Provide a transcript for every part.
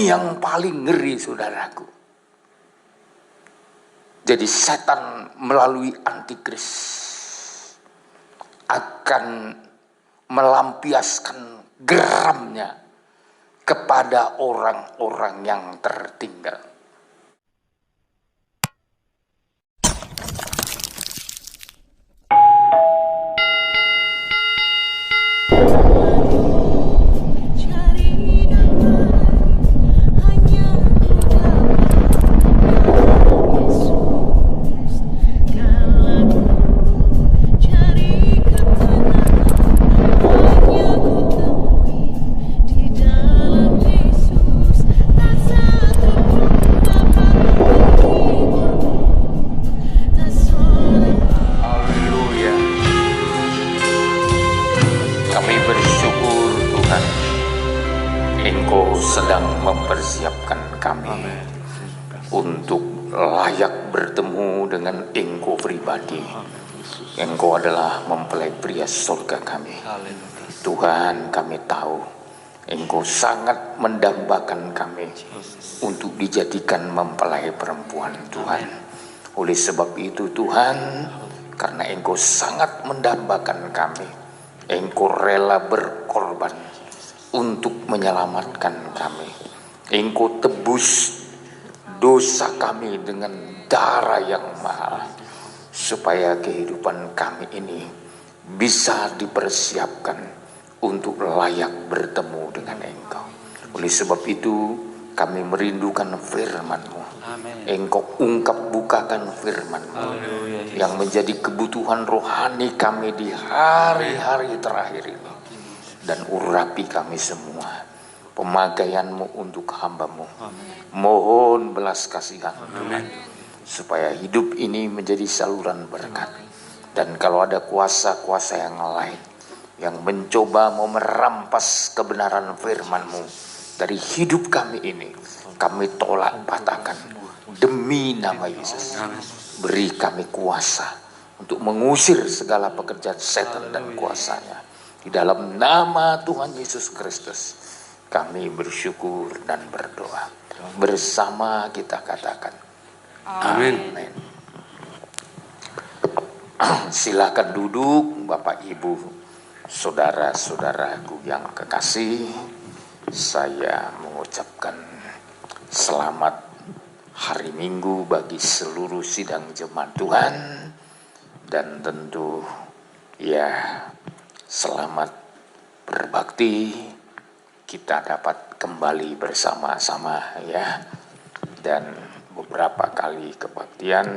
Ini yang paling ngeri, saudaraku. Jadi setan melalui antikris akan melampiaskan geramnya kepada orang-orang yang tertinggal. Engkau sedang mempersiapkan kami untuk layak bertemu dengan Engkau pribadi. Engkau adalah mempelai pria surga kami. Tuhan, kami tahu Engkau sangat mendambakan kami untuk dijadikan mempelai perempuan Tuhan. Oleh sebab itu Tuhan, karena Engkau sangat mendambakan kami, Engkau rela berkorban untuk menyelamatkan kami. Engkau tebus dosa kami dengan darah yang mahal, supaya kehidupan kami ini bisa dipersiapkan untuk layak bertemu dengan Engkau. Oleh sebab itu kami merindukan firman-Mu. Engkau ungkap bukakan firman-Mu yang menjadi kebutuhan rohani kami di hari-hari terakhir ini. Dan urapi kami semua pemakaian-Mu untuk hamba-Mu. Mohon belas kasihan Tuhan, supaya hidup ini menjadi saluran berkat. Dan kalau ada kuasa-kuasa yang lain yang mencoba mau merampas kebenaran firman-Mu dari hidup kami ini, kami tolak patahkan demi nama Yesus. Beri kami kuasa untuk mengusir segala pekerjaan setan dan kuasanya. Di dalam nama Tuhan Yesus Kristus kami bersyukur dan berdoa. Bersama kita katakan amin. Silakan duduk Bapak Ibu, saudara-saudaraku yang kekasih. Saya mengucapkan selamat hari Minggu bagi seluruh sidang jemaat Tuhan. Dan tentu selamat berbakti, kita dapat kembali bersama-sama ya. Dan beberapa kali kebaktian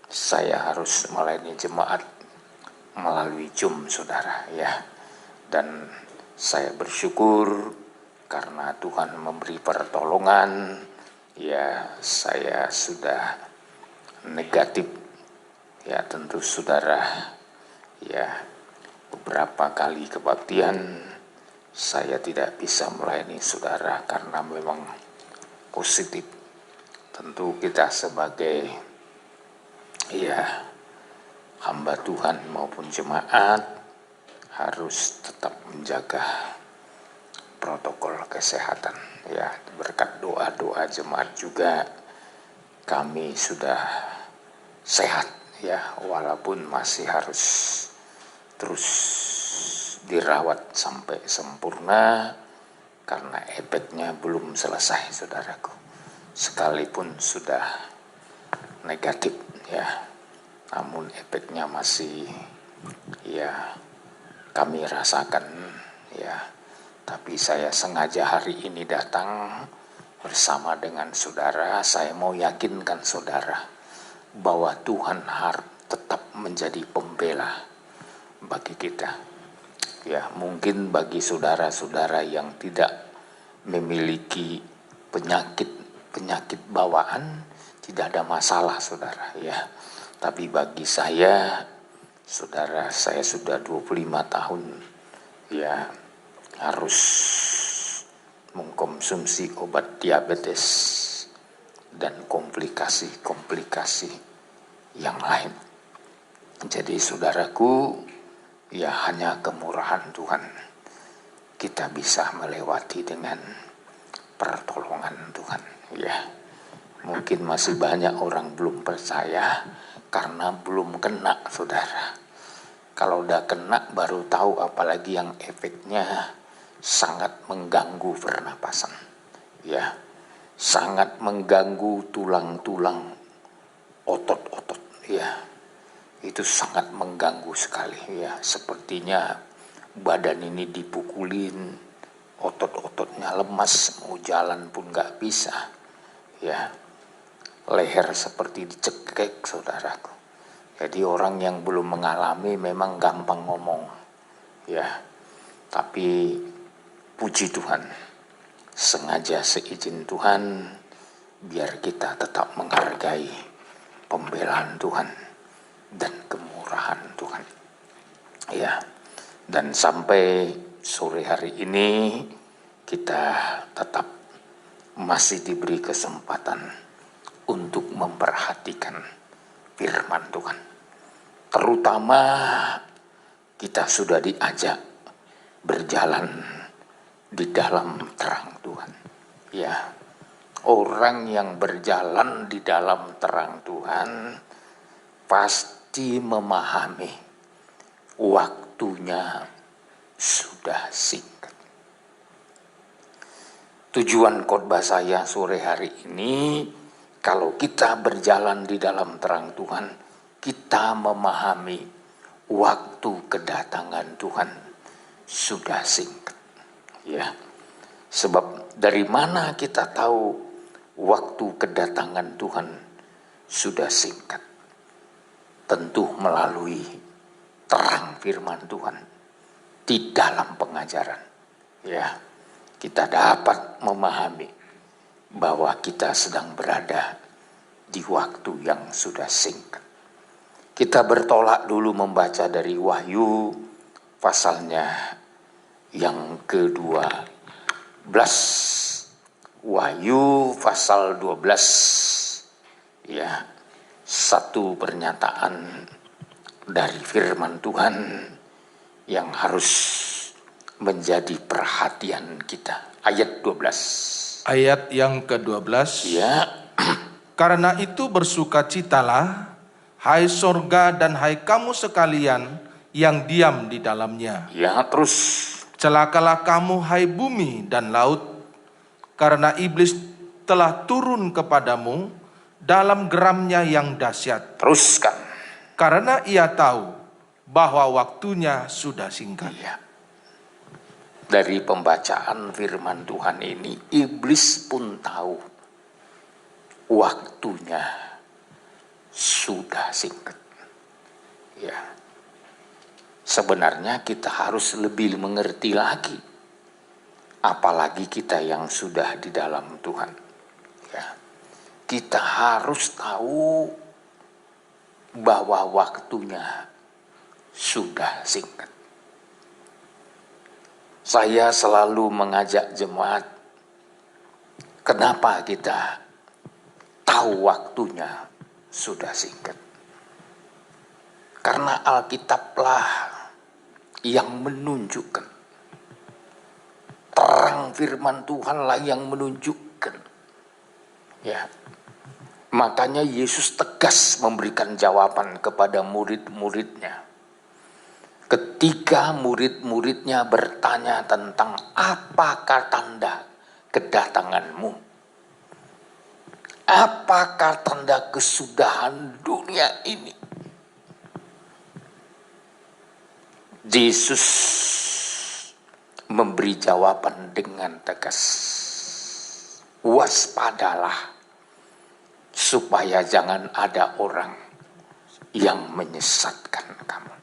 saya harus melayani jemaat melalui Zoom, saudara ya. Dan saya bersyukur karena Tuhan memberi pertolongan ya. Saya sudah negatif ya, tentu saudara ya. Beberapa kali kebaktian saya tidak bisa melayani saudara karena memang positif. Tentu kita sebagai hamba Tuhan maupun jemaat harus tetap menjaga protokol kesehatan ya. Berkat doa-doa jemaat juga kami sudah sehat ya, walaupun masih harus terus dirawat sampai sempurna karena efeknya belum selesai, saudaraku. Sekalipun sudah negatif ya, namun efeknya masih kami rasakan ya. Tapi saya sengaja hari ini datang bersama dengan saudara. Saya mau yakinkan saudara bahwa Tuhan harus tetap menjadi pembela bagi kita ya. Mungkin bagi saudara-saudara yang tidak memiliki penyakit bawaan tidak ada masalah saudara ya. Tapi bagi saya, saudara, saya sudah 25 tahun ya harus mengkonsumsi obat diabetes dan komplikasi-komplikasi yang lain. Jadi saudaraku, ya hanya kemurahan Tuhan kita bisa melewati dengan pertolongan Tuhan. Ya, mungkin masih banyak orang belum percaya karena belum kena, saudara. Kalau udah kena baru tahu, apalagi yang efeknya sangat mengganggu pernapasan. Ya, sangat mengganggu tulang-tulang, otot-otot. Ya, itu sangat mengganggu sekali. Ya, sepertinya badan ini dipukulin, otot-ototnya lemas, mau jalan pun gak bisa. Ya, leher seperti dicekek, saudaraku. Jadi orang yang belum mengalami memang gampang ngomong. Ya, tapi puji Tuhan, sengaja seizin Tuhan biar kita tetap menghargai pembelaan Tuhan dan kemurahan Tuhan. Ya, dan sampai sore hari ini kita tetap masih diberi kesempatan untuk memperhatikan firman Tuhan. Terutama kita sudah diajak berjalan di dalam terang Tuhan. Ya, orang yang berjalan di dalam terang Tuhan pasti memahami waktunya sudah singkat. Tujuan khotbah saya sore hari ini, kalau kita berjalan di dalam terang Tuhan, kita memahami waktu kedatangan Tuhan sudah singkat. Ya, sebab dari mana kita tahu waktu kedatangan Tuhan sudah singkat? Tentu melalui terang firman Tuhan di dalam pengajaran. Ya, kita dapat memahami bahwa kita sedang berada di waktu yang sudah singkat. Kita bertolak dulu membaca dari Wahyu pasalnya yang ke-12. Wahyu pasal 12. Ya, satu pernyataan dari firman Tuhan yang harus menjadi perhatian kita. Ayat 12. Ayat yang ke-12. Ya. Karena itu bersukacitalah, hai sorga dan hai kamu sekalian yang diam di dalamnya. Ya, terus. Celakalah kamu hai bumi dan laut, karena iblis telah turun kepadamu dalam geramnya yang dahsyat. Teruskan. Karena ia tahu bahwa waktunya sudah singkat. Ya. Dari pembacaan firman Tuhan ini, iblis pun tahu waktunya sudah singkat. Ya. Sebenarnya kita harus lebih mengerti lagi, apalagi kita yang sudah di dalam Tuhan. Ya. Kita harus tahu bahwa waktunya sudah singkat. Saya selalu mengajak jemaat, kenapa kita tahu waktunya sudah singkat? Karena Alkitablah yang menunjukkan, terang firman Tuhanlah yang menunjukkan. Ya, makanya Yesus tegas memberikan jawaban kepada murid-muridnya. Ketika murid-muridnya bertanya tentang apakah tanda kedatanganmu? Apakah tanda kesudahan dunia ini? Yesus memberi jawaban dengan tegas. Waspadalah supaya jangan ada orang yang menyesatkan kamu.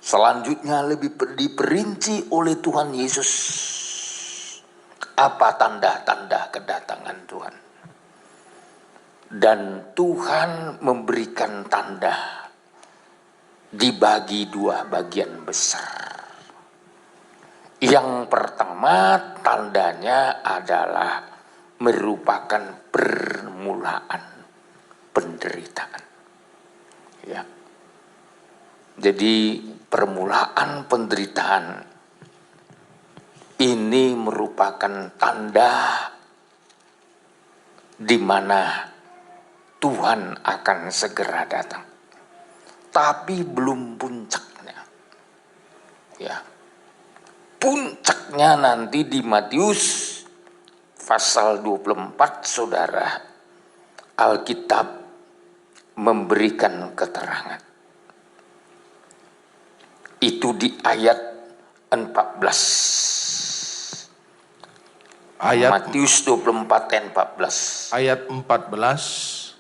Selanjutnya lebih diperinci oleh Tuhan Yesus. Apa tanda-tanda kedatangan Tuhan? Dan Tuhan memberikan tanda dibagi dua bagian besar. Yang pertama tandanya adalah merupakan permulaan penderitaan. Ya. Jadi permulaan penderitaan ini merupakan tanda di mana Tuhan akan segera datang. Tapi belum puncaknya. Ya. Puncaknya nanti di Matius pasal 24, Saudara. Alkitab memberikan keterangan. Itu di ayat 14. Matius 24 ayat 14. Ayat 14.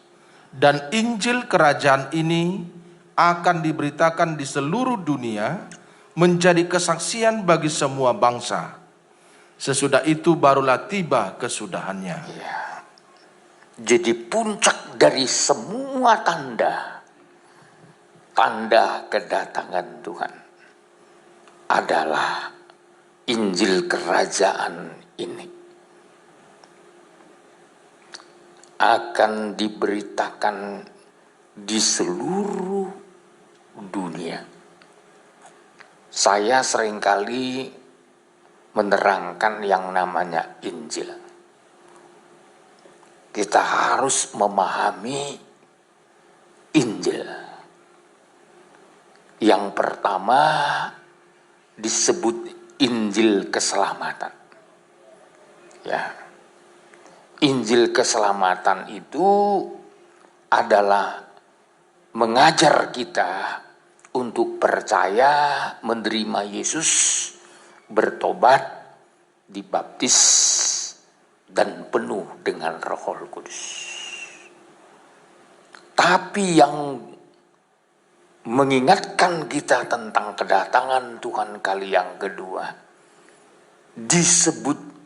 Dan Injil kerajaan ini akan diberitakan di seluruh dunia menjadi kesaksian bagi semua bangsa. Sesudah itu barulah tiba kesudahannya. Ya. Jadi puncak dari semua tanda kedatangan Tuhan adalah Injil kerajaan ini akan diberitakan di seluruh dunia. Saya seringkali menerangkan yang namanya Injil. Kita harus memahami Injil. Yang pertama disebut Injil keselamatan. Ya. Injil keselamatan itu adalah mengajar kita untuk percaya, menerima Yesus, bertobat, dibaptis, dan penuh dengan Roh Kudus. Tapi yang mengingatkan kita tentang kedatangan Tuhan kali yang kedua disebut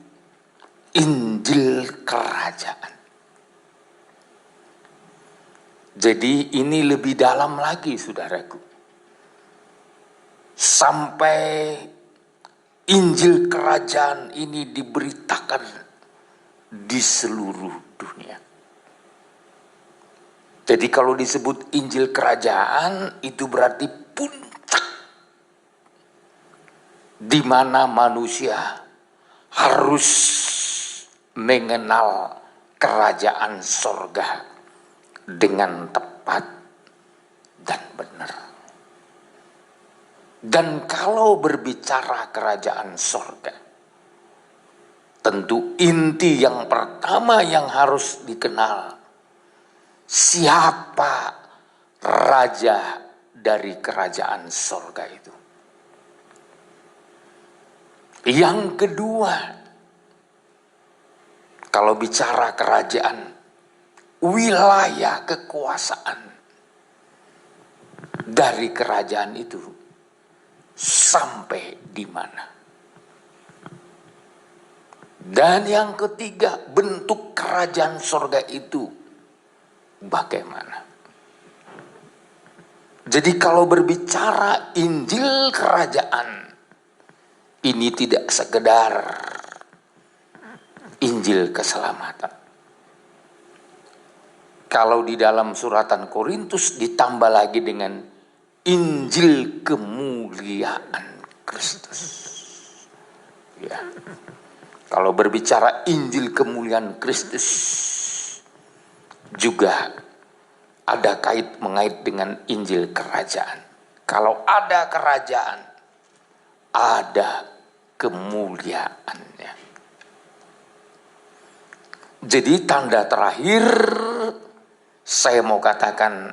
Injil kerajaan. Jadi ini lebih dalam lagi, saudaraku. Sampai Injil kerajaan ini diberitakan di seluruh dunia. Jadi kalau disebut Injil kerajaan itu berarti puncak di mana manusia harus mengenal kerajaan sorga dengan tepat dan benar. Dan kalau berbicara kerajaan sorga, tentu inti yang pertama yang harus dikenal, siapa raja dari kerajaan sorga itu. Yang kedua, kalau bicara kerajaan, wilayah kekuasaan dari kerajaan itu sampai di mana. Dan yang ketiga, bentuk kerajaan sorga itu bagaimana. Jadi kalau berbicara Injil kerajaan, ini tidak sekedar Injil keselamatan. Kalau di dalam suratan Korintus ditambah lagi dengan Injil kemuliaan Kristus. Ya. Kalau berbicara Injil kemuliaan Kristus juga ada mengait dengan Injil kerajaan. Kalau ada kerajaan, ada kemuliaannya. Jadi tanda terakhir saya mau katakan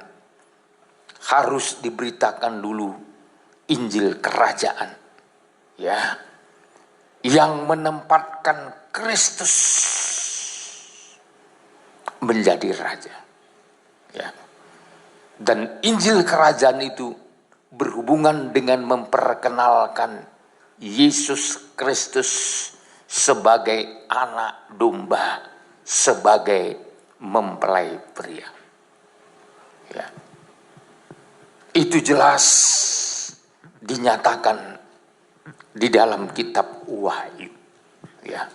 harus diberitakan dulu Injil kerajaan, ya, yang menempatkan Kristus menjadi raja, ya. Dan Injil kerajaan itu berhubungan dengan memperkenalkan Yesus Kristus sebagai anak domba, sebagai mempelai pria. Ya. Itu jelas dinyatakan di dalam kitab Wahyu. Ya.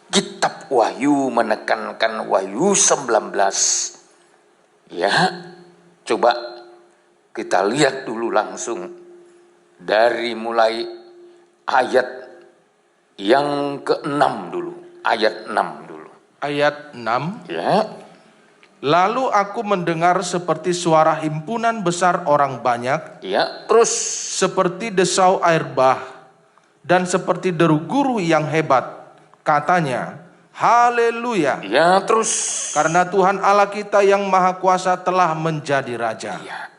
Kitab Wahyu menekankan Wahyu 19. Ya. Coba kita lihat dulu langsung dari mulai ayat Yang ke-6 dulu, ayat 6 dulu. Ayat 6. Ya. Lalu aku mendengar seperti suara himpunan besar orang banyak, Ya, terus seperti desau air bah, dan seperti deru guru yang hebat. Katanya, haleluya. ya, terus Karena Tuhan Allah kita yang maha kuasa telah menjadi Raja. ya.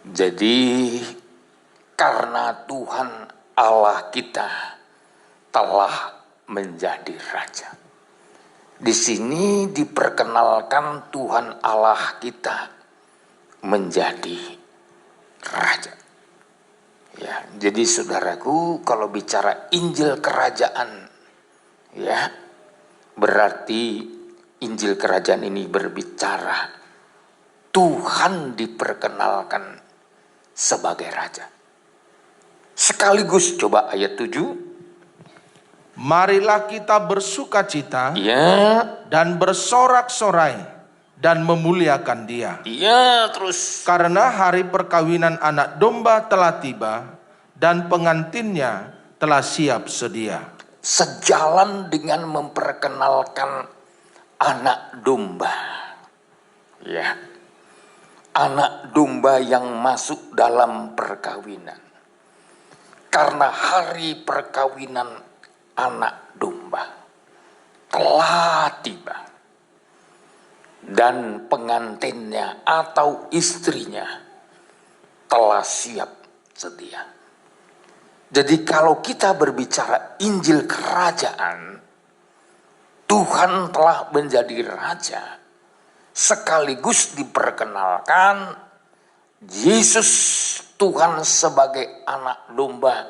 Jadi karena Tuhan Allah kita telah menjadi Raja. Di sini diperkenalkan Tuhan Allah kita menjadi Raja. Ya, jadi saudaraku, kalau bicara Injil Kerajaan, ya, berarti Injil Kerajaan ini berbicara Tuhan diperkenalkan sebagai Raja. Sekaligus coba ayat 7. Marilah kita bersukacita Ya, dan bersorak-sorai dan memuliakan Dia. ya, terus Karena hari perkawinan anak domba telah tiba dan pengantinnya telah siap sedia. sejalan dengan memperkenalkan anak domba. Ya. Anak domba yang masuk dalam perkawinan. Karena hari perkawinan anak domba telah tiba. Dan pengantinnya atau istrinya telah siap sedia. Jadi kalau kita berbicara Injil Kerajaan, Tuhan telah menjadi Raja. Sekaligus diperkenalkan Yesus Tuhan sebagai anak domba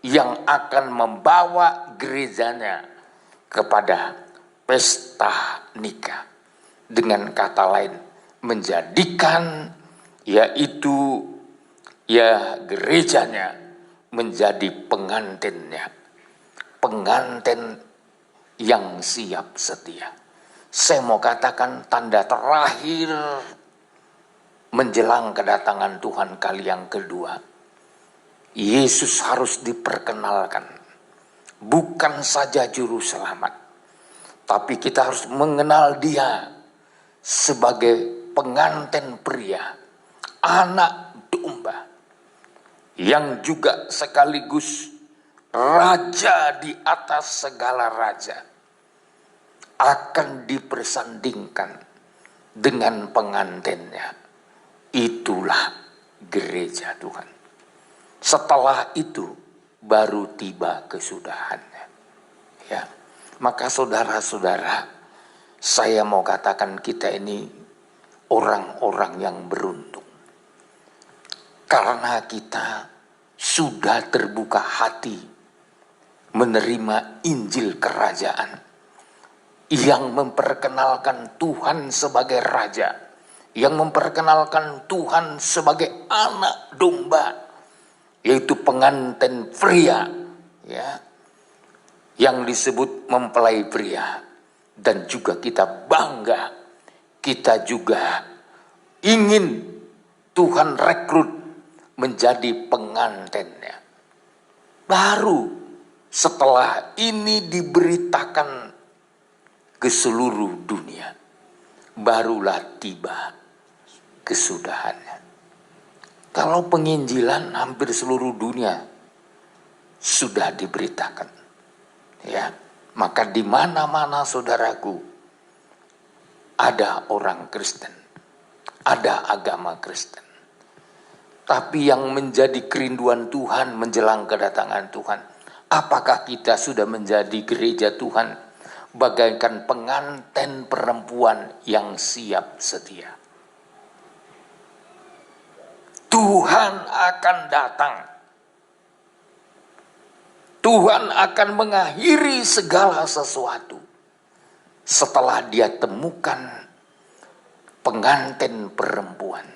yang akan membawa gerejanya kepada pesta nikah. Dengan kata lain, menjadikan yaitu gerejanya menjadi pengantinnya. Pengantin yang siap setia. Saya mau katakan tanda terakhir menjelang kedatangan Tuhan kali yang kedua. Yesus harus diperkenalkan. Bukan saja juru selamat. Tapi kita harus mengenal Dia sebagai pengantin pria. Anak domba. Yang juga sekaligus Raja di atas segala raja. Akan dipersandingkan dengan pengantinnya. Itulah gereja Tuhan. Setelah itu baru tiba kesudahannya. Ya. Maka saudara-saudara, saya mau katakan kita ini orang-orang yang beruntung. Karena kita sudah terbuka hati menerima Injil Kerajaan yang memperkenalkan Tuhan sebagai Raja, yang memperkenalkan Tuhan sebagai anak domba, yaitu pengantin pria, ya, yang disebut mempelai pria. Dan juga kita bangga, kita juga ingin Tuhan rekrut menjadi pengantinnya. Baru setelah ini diberitakan ke seluruh dunia, barulah tiba kesudahannya. Kalau penginjilan hampir seluruh dunia sudah diberitakan, ya, maka di mana-mana saudaraku ada orang Kristen, ada agama Kristen. Tapi yang menjadi kerinduan Tuhan menjelang kedatangan Tuhan, apakah kita sudah menjadi gereja Tuhan bagaikan pengantin perempuan yang siap sedia? Tuhan akan datang. Tuhan akan mengakhiri segala sesuatu setelah Dia temukan pengantin perempuan.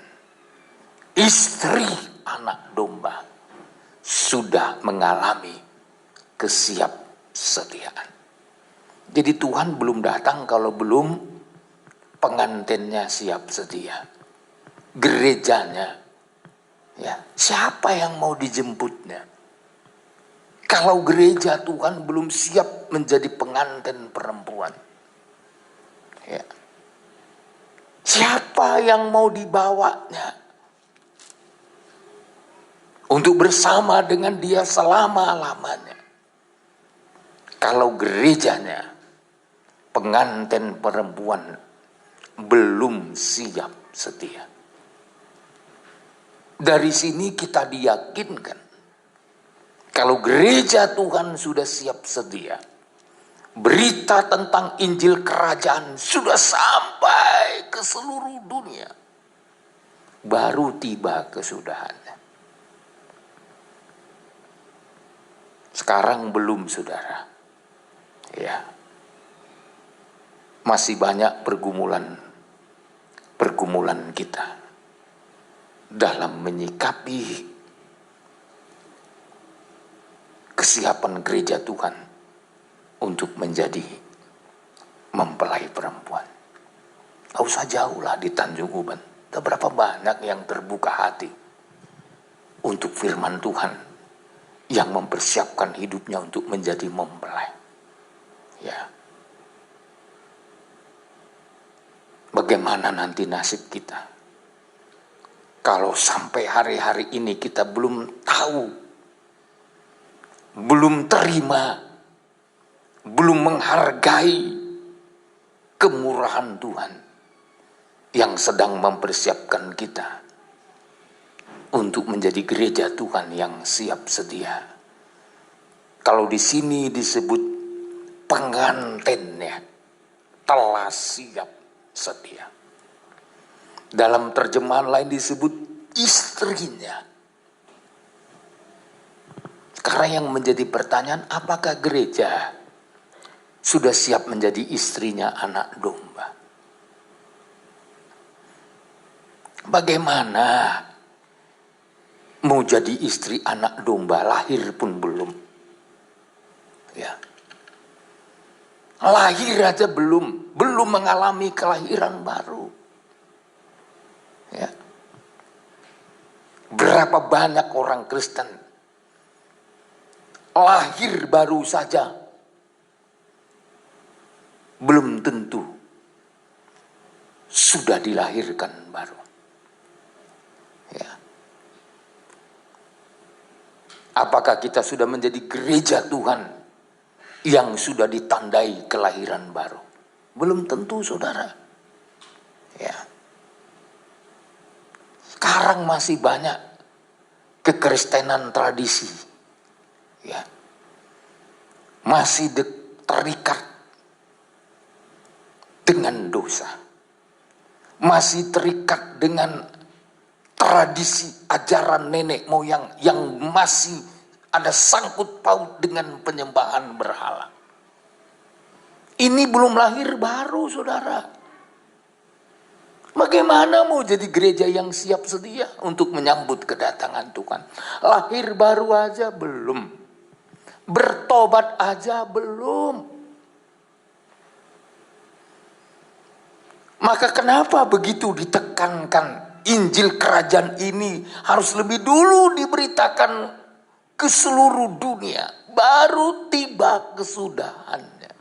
Istri anak domba sudah mengalami kesiapsediaan. Jadi Tuhan belum datang kalau belum pengantinnya siap sedia. Gerejanya, ya, siapa yang mau dijemputnya? kalau gereja Tuhan belum siap menjadi pengantin perempuan? Ya. Siapa yang mau dibawanya untuk bersama dengan dia selama-lamanya? Kalau gerejanya, pengantin perempuan, belum siap setia. Dari sini kita diyakinkan, kalau gereja Tuhan sudah siap sedia, berita tentang Injil Kerajaan sudah sampai ke seluruh dunia, baru tiba kesudahannya. Sekarang belum, saudara. Ya, masih banyak pergumulan kita dalam menyikapi kesiapan gereja Tuhan untuk menjadi mempelai perempuan. Gak usah jauh lah di Tanjung Uban. Berapa banyak yang terbuka hati untuk firman Tuhan, yang mempersiapkan hidupnya untuk menjadi mempelai. Ya. Bagaimana nanti nasib kita kalau sampai hari-hari ini kita belum tahu, belum terima, belum menghargai kemurahan Tuhan yang sedang mempersiapkan kita untuk menjadi gereja Tuhan yang siap sedia. Kalau di sini disebut pengantinnya telah siap setia. Dalam terjemahan lain disebut istrinya. Sekarang yang menjadi pertanyaan, apakah gereja sudah siap menjadi istrinya anak domba? Bagaimana mau jadi istri anak domba, lahir pun belum? Ya. Lahir aja belum mengalami kelahiran baru. Ya. Berapa banyak orang Kristen lahir baru saja, belum tentu sudah dilahirkan baru. Ya. Apakah kita sudah menjadi gereja Tuhan yang sudah ditandai kelahiran baru? Belum tentu, saudara. Ya. Sekarang masih banyak kekristenan tradisi. Ya. Masih terikat dengan dosa. Masih terikat dengan tradisi ajaran nenek moyang yang masih ada sangkut paut dengan penyembahan berhala. Ini belum lahir baru, saudara. Bagaimana mau jadi gereja yang siap sedia untuk menyambut kedatangan Tuhan? Lahir baru aja belum. Bertobat aja belum. Maka kenapa begitu ditekankan Injil Kerajaan ini harus lebih dulu diberitakan ke seluruh dunia, baru tiba kesudahannya.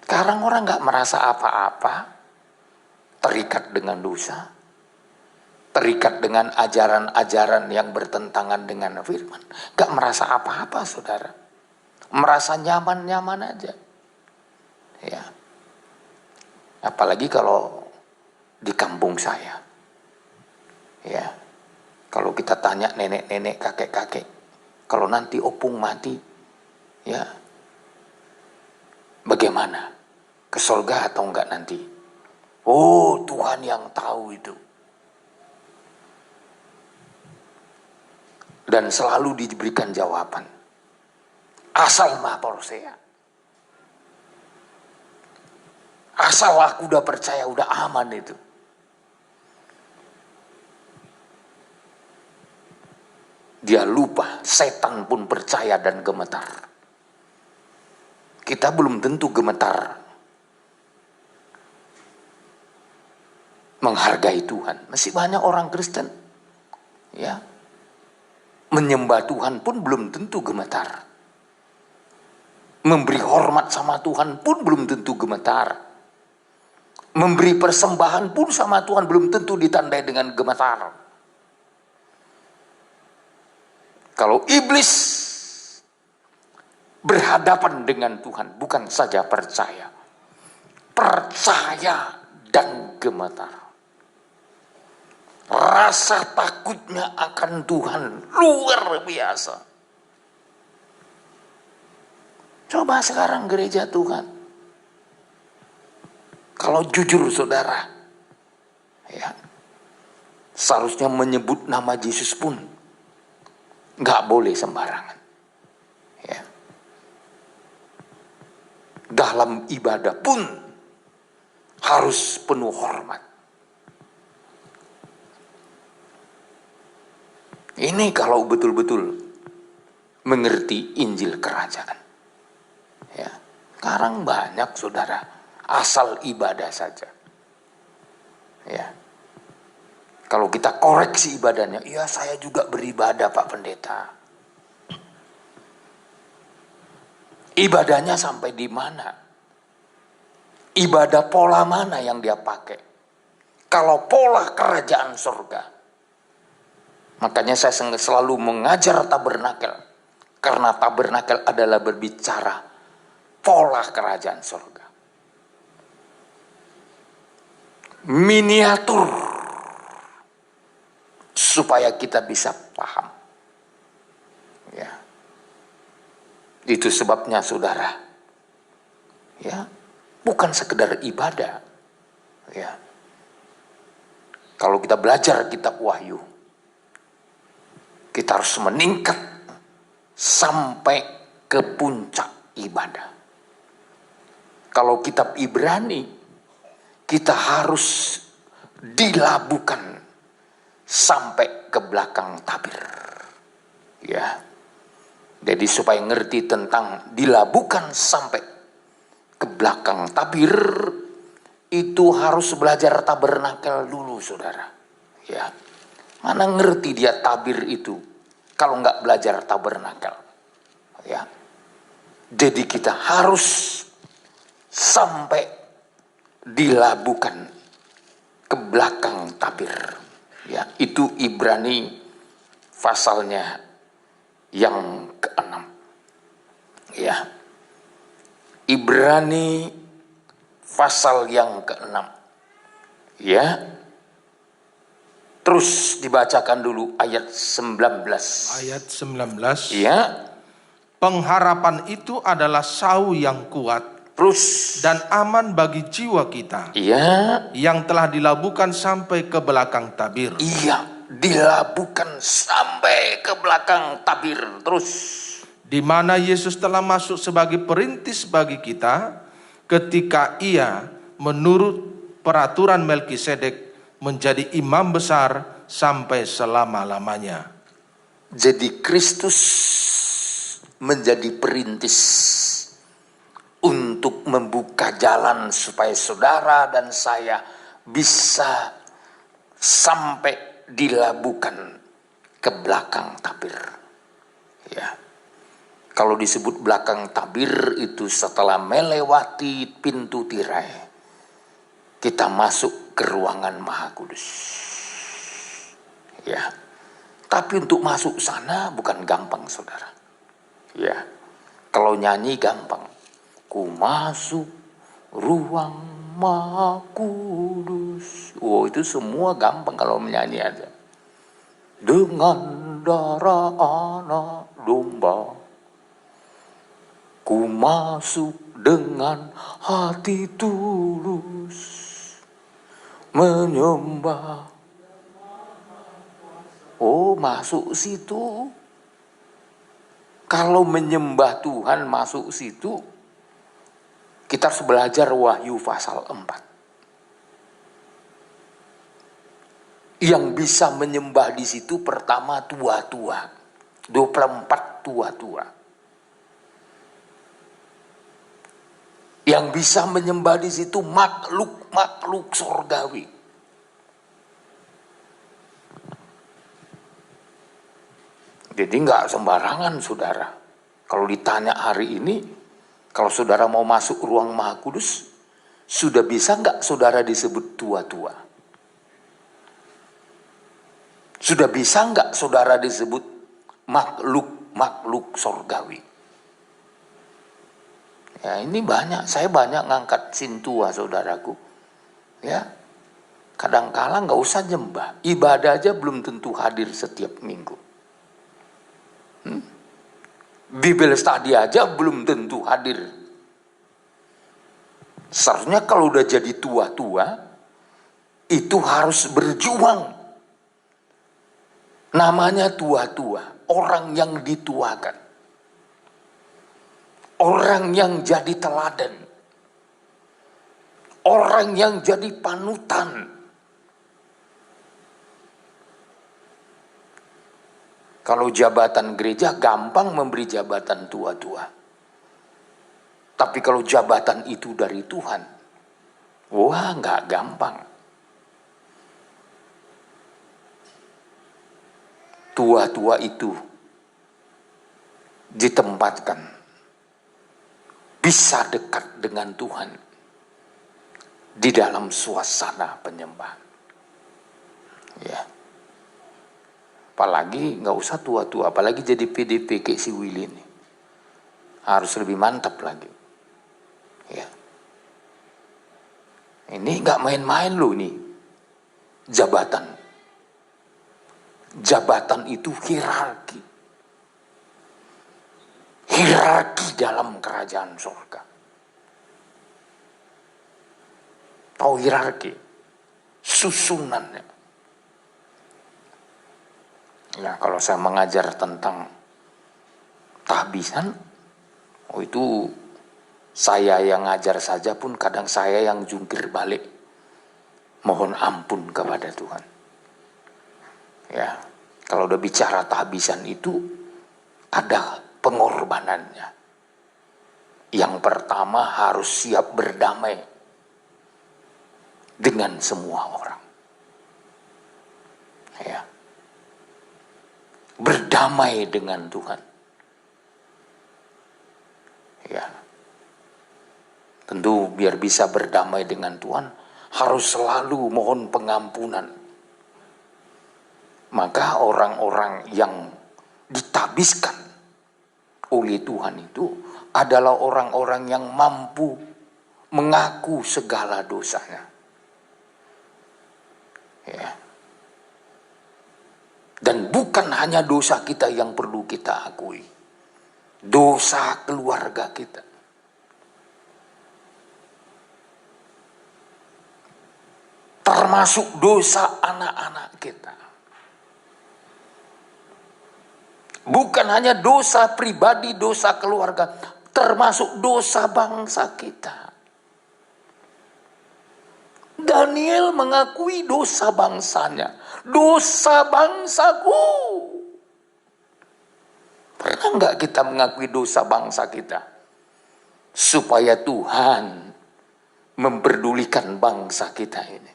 Sekarang orang gak merasa apa-apa, terikat dengan dosa, terikat dengan ajaran-ajaran yang bertentangan dengan firman. Gak merasa apa-apa, saudara. Merasa nyaman-nyaman aja. Ya. Apalagi kalau di kampung saya. Ya, kalau kita tanya nenek-nenek, kakek-kakek, kalau nanti opung mati, ya, bagaimana? Ke surga atau enggak nanti? Oh, Tuhan yang tahu itu. Dan selalu diberikan jawaban. Asal maporseya. Asal aku udah percaya, udah aman itu. Dia lupa, setan pun percaya dan gemetar. Kita belum tentu gemetar menghargai Tuhan. Masih banyak orang Kristen, ya, Menyembah Tuhan pun belum tentu gemetar. Memberi hormat sama Tuhan pun belum tentu gemetar. Memberi persembahan pun sama Tuhan belum tentu ditandai dengan gemetar. Kalau iblis berhadapan dengan Tuhan, bukan saja percaya dan gemetar. Rasa takutnya akan Tuhan luar biasa. Coba sekarang gereja Tuhan, kalau jujur saudara, ya, seharusnya menyebut nama Yesus pun nggak boleh sembarangan. Ya. Dalam ibadah pun harus penuh hormat. Ini kalau betul-betul mengerti Injil Kerajaan. Ya. Sekarang banyak saudara asal ibadah saja. Ya. Kalau kita koreksi ibadahnya, ya saya juga beribadah Pak Pendeta. Ibadahnya sampai di mana? Ibadah pola mana yang dia pakai? Kalau pola kerajaan surga. Makanya saya selalu mengajar tabernakel. Karena tabernakel adalah berbicara pola kerajaan surga. Miniatur. Supaya kita bisa paham. Ya. Itu sebabnya saudara. Ya. Bukan sekedar ibadah. Ya. Kalau kita belajar kitab Wahyu, kita harus meningkat sampai ke puncak ibadah. Kalau kitab Ibrani, kita harus dilabuhkan sampai ke belakang tabir. Ya. Jadi supaya ngerti tentang dilabuhkan sampai ke belakang tabir, itu harus belajar tabernakel dulu saudara. Ya. Mana ngerti dia tabir itu kalau nggak belajar tabernakel. Ya. Jadi kita harus sampai dilabuhkan ke belakang tabir. Ya, itu Ibrani pasalnya yang ke-6. Ya. Ibrani pasal yang ke-6. Ya. Terus dibacakan dulu ayat 19. Ayat 19. Ya. Pengharapan itu adalah sau yang kuat. Terus. Dan aman bagi jiwa kita. Iya. Yang telah dilabuhkan sampai ke belakang tabir. Iya. Dilabuhkan sampai ke belakang tabir. Terus. Di mana Yesus telah masuk sebagai perintis bagi kita. Ketika ia menurut peraturan Melkisedek menjadi imam besar sampai selama-lamanya. Jadi Kristus menjadi perintis untuk membuka jalan supaya saudara dan saya bisa sampai dilabuhkan ke belakang tabir. Ya. Kalau disebut belakang tabir itu setelah melewati pintu tirai, kita masuk ke ruangan Maha Kudus. Ya. Tapi untuk masuk sana bukan gampang saudara. Ya. Kalau nyanyi gampang. Ku masuk ruang Maha Kudus. Oh, itu semua gampang kalau menyanyi aja. Dengan darah anak domba, ku masuk dengan hati tulus menyembah. Oh, masuk situ. Kalau menyembah Tuhan masuk situ, kita harus belajar Wahyu pasal 4. Yang bisa menyembah di situ pertama tua-tua. 24 tua-tua. Yang bisa menyembah di situ makhluk-makhluk surgawi. Jadi nggak sembarangan saudara. Kalau ditanya hari ini, kalau saudara mau masuk ruang Maha Kudus, sudah bisa nggak saudara disebut tua-tua? Sudah bisa nggak saudara disebut makhluk sorgawi? Ya ini banyak, saya banyak ngangkat sintua saudaraku. Ya, kadang-kala nggak usah nyembah, ibadah aja belum tentu hadir setiap minggu. Bible study aja belum tentu hadir. Seharusnya kalau udah jadi tua-tua, itu harus berjuang. Namanya tua-tua, orang yang dituakan. Orang yang jadi teladan. Orang yang jadi panutan. Kalau jabatan gereja gampang memberi jabatan tua-tua. Tapi kalau jabatan itu dari Tuhan, wah nggak gampang. Tua-tua itu ditempatkan bisa dekat dengan Tuhan di dalam suasana penyembahan. Ya. Apalagi nggak usah tua-tua, apalagi jadi PDP kayak si Willy ini. Harus lebih mantap lagi. Ya. Ini nggak main-main loh nih. Jabatan. Jabatan itu hierarki. Hierarki dalam kerajaan surga. Tahu hierarki? Susunannya. Ya, kalau saya mengajar tentang tahbisan, itu saya yang ngajar saja pun kadang saya yang jungkir balik. Mohon ampun kepada Tuhan. Ya, kalau udah bicara tahbisan itu ada pengorbanannya. Yang pertama harus siap berdamai dengan semua orang. Ya. Berdamai dengan Tuhan. Ya. Tentu biar bisa berdamai dengan Tuhan harus selalu mohon pengampunan. Maka orang-orang yang ditabiskan oleh Tuhan itu adalah orang-orang yang mampu mengaku segala dosanya. Ya. Dan bukan hanya dosa kita yang perlu kita akui. Dosa keluarga kita. Termasuk dosa anak-anak kita. Bukan hanya dosa pribadi, dosa keluarga. Termasuk dosa bangsa kita. Daniel mengakui dosa bangsanya. Dosa bangsaku. Pernah nggak kita mengakui dosa bangsa kita? Supaya Tuhan memperdulikan bangsa kita ini.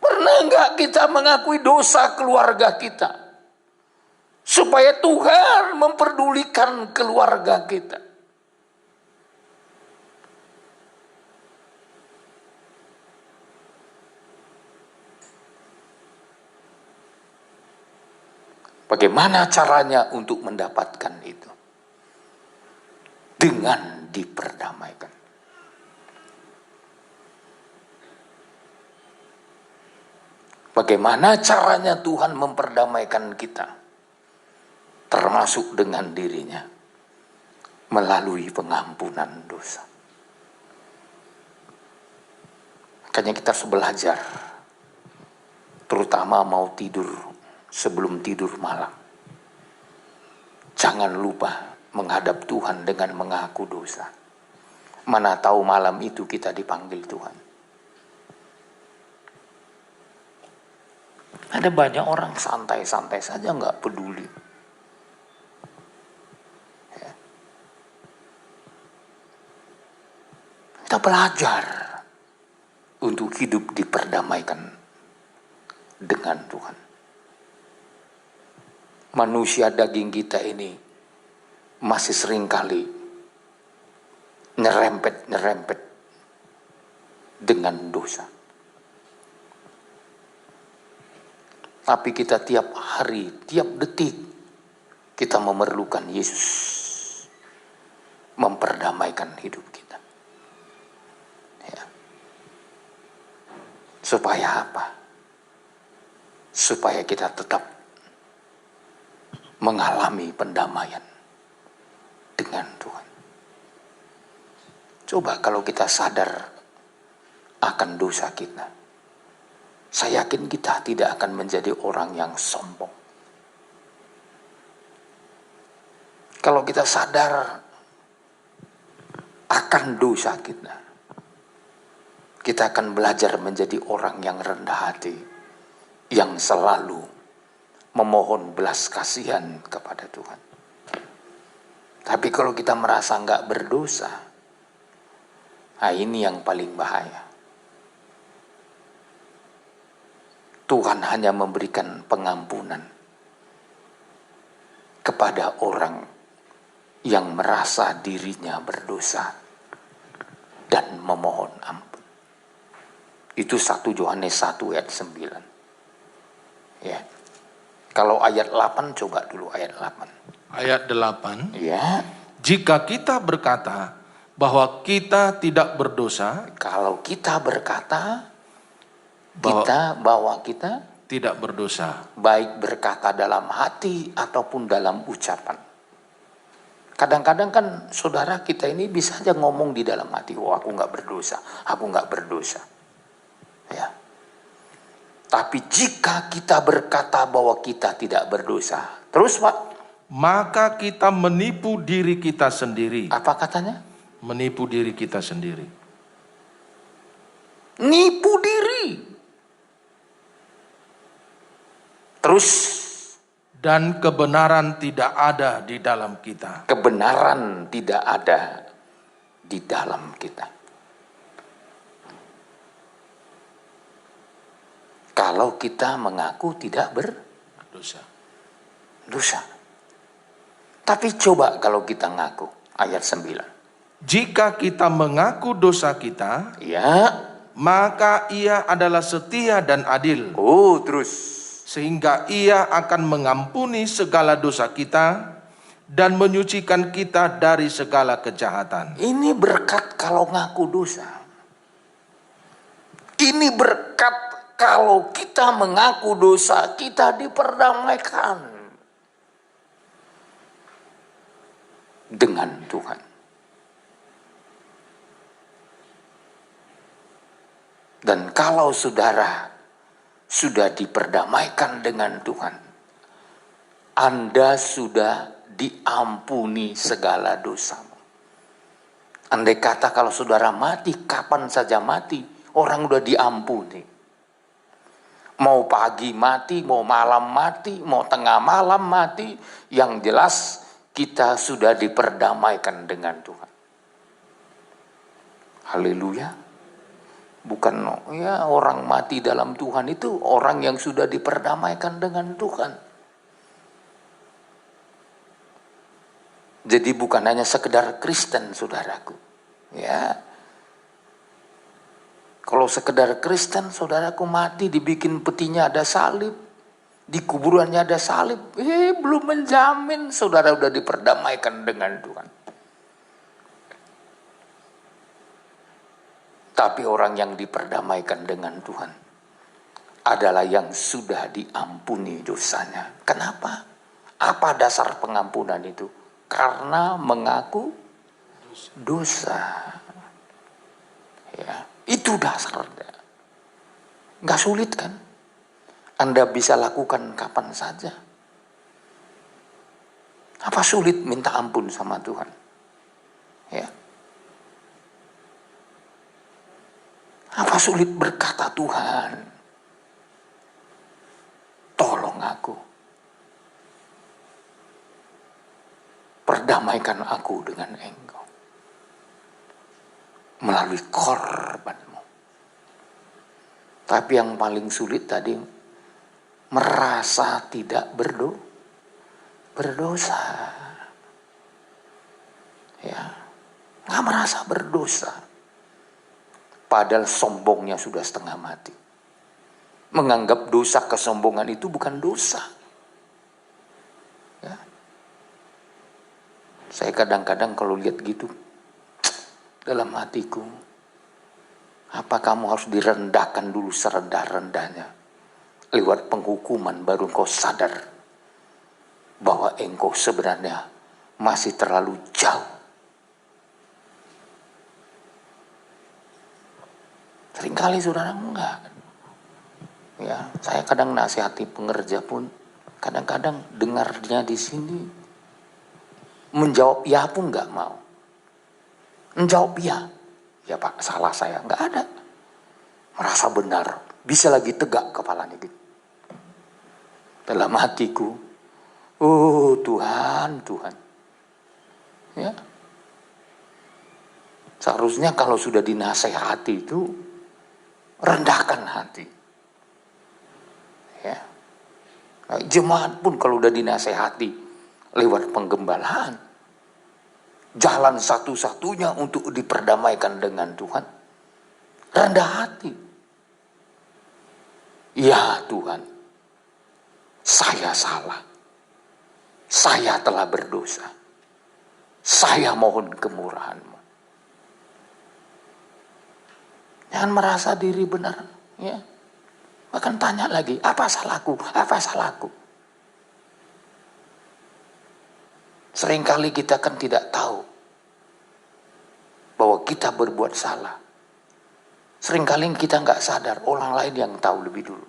Pernah nggak kita mengakui dosa keluarga kita? Supaya Tuhan memperdulikan keluarga kita. Bagaimana caranya untuk mendapatkan itu? Dengan diperdamaikan. Bagaimana caranya Tuhan memperdamaikan kita? Termasuk dengan dirinya. Melalui pengampunan dosa. Makanya kita harus belajar. Terutama mau tidur. Sebelum tidur malam. Jangan lupa menghadap Tuhan dengan mengaku dosa. Mana tahu malam itu kita dipanggil Tuhan. Ada banyak orang santai-santai saja nggak peduli. Ya. Kita belajar untuk hidup diperdamaikan dengan Tuhan. Manusia daging kita ini masih seringkali nyerempet dengan dosa. Tapi kita tiap hari, tiap detik, kita memerlukan Yesus memperdamaikan hidup kita. Ya. Supaya apa? Supaya kita tetap mengalami pendamaian dengan Tuhan. Coba kalau kita sadar akan dosa kita, saya yakin kita tidak akan menjadi orang yang sombong. Kalau kita sadar akan dosa kita akan belajar menjadi orang yang rendah hati, yang selalu memohon belas kasihan kepada Tuhan. Tapi kalau kita merasa nggak berdosa, nah ini yang paling bahaya. Tuhan hanya memberikan pengampunan kepada orang yang merasa dirinya berdosa dan memohon ampun. Itu 1 Yohanes 1 ayat 9. Ya. Kalau ayat 8, coba dulu ayat 8. Ayat 8. Ya. Jika kita berkata bahwa kita tidak berdosa, Kalau kita berkata bahwa bahwa kita tidak berdosa, baik berkata dalam hati ataupun dalam ucapan. Kadang-kadang kan saudara kita ini bisa aja ngomong di dalam hati, oh aku nggak berdosa, aku nggak berdosa. Ya. Tapi jika kita berkata bahwa kita tidak berdosa, terus Pak, maka kita menipu diri kita sendiri. apa katanya? Menipu diri kita sendiri. Nipu diri. Terus, Dan kebenaran tidak ada di dalam kita. kebenaran tidak ada di dalam kita. Kalau kita mengaku tidak Dosa. berdosa. Tapi coba kalau kita ngaku, ayat 9. Jika kita mengaku dosa kita, Ya. maka Ia adalah setia dan adil, Oh, terus. sehingga Ia akan mengampuni segala dosa kita dan menyucikan kita dari segala kejahatan. Ini berkat kalau ngaku dosa. Ini berkat kalau kita mengaku dosa, kita diperdamaikan dengan Tuhan. Dan kalau saudara sudah diperdamaikan dengan Tuhan, Anda sudah diampuni segala dosamu. Andai kata kalau saudara mati, kapan saja mati, orang udah diampuni. Mau pagi mati, mau malam mati, mau tengah malam mati, yang jelas kita sudah diperdamaikan dengan Tuhan. Haleluya. Bukan ya orang mati dalam Tuhan itu orang yang sudah diperdamaikan dengan Tuhan. Jadi bukan hanya sekedar Kristen, saudaraku. Ya. Kalau sekedar Kristen, saudaraku mati dibikin petinya ada salib, di kuburannya ada salib, belum menjamin saudara sudah diperdamaikan dengan Tuhan. Tapi orang yang diperdamaikan dengan Tuhan adalah yang sudah diampuni dosanya. Kenapa? Apa dasar pengampunan itu? Karena mengaku dosa. Ya, itu dasarnya. Nggak sulit kan? Anda bisa lakukan kapan saja. Apa sulit minta ampun sama Tuhan? Ya. Apa sulit berkata, Tuhan, tolong aku. Perdamaikan aku dengan Engkau. Melalui korbanmu. Tapi yang paling sulit tadi, merasa tidak berdosa. Ya, nggak merasa berdosa. Padahal sombongnya sudah setengah mati. Menganggap dosa kesombongan itu bukan dosa. Ya. Saya kadang-kadang kalau lihat gitu, dalam hatiku, apa kamu harus direndahkan dulu serendah-rendahnya? Lewat penghukuman baru engkau sadar bahwa engkau sebenarnya masih terlalu jauh. Seringkali saudara enggak. Ya, saya kadang nasihati pengerja pun, kadang-kadang dengarnya di sini, menjawab ya pun nggak mau. Menjawab ya Pak, salah saya, nggak ada. Merasa benar, bisa lagi tegak kepalanya gitu. Dalam hatiku, oh Tuhan, ya. Seharusnya kalau sudah dinasehati itu rendahkan hati. Ya. Jemaat pun kalau udah dinasehati lewat penggembalaan, jalan satu-satunya untuk diperdamaikan dengan Tuhan, rendah hati. Ya Tuhan, saya salah. Saya telah berdosa. Saya mohon kemurahan-Mu. Jangan merasa diri benar, ya. Bahkan tanya lagi, apa salahku? Apa salahku? Seringkali kita kan tidak tahu bahwa kita berbuat salah. Seringkali kita nggak sadar, orang lain yang tahu lebih dulu.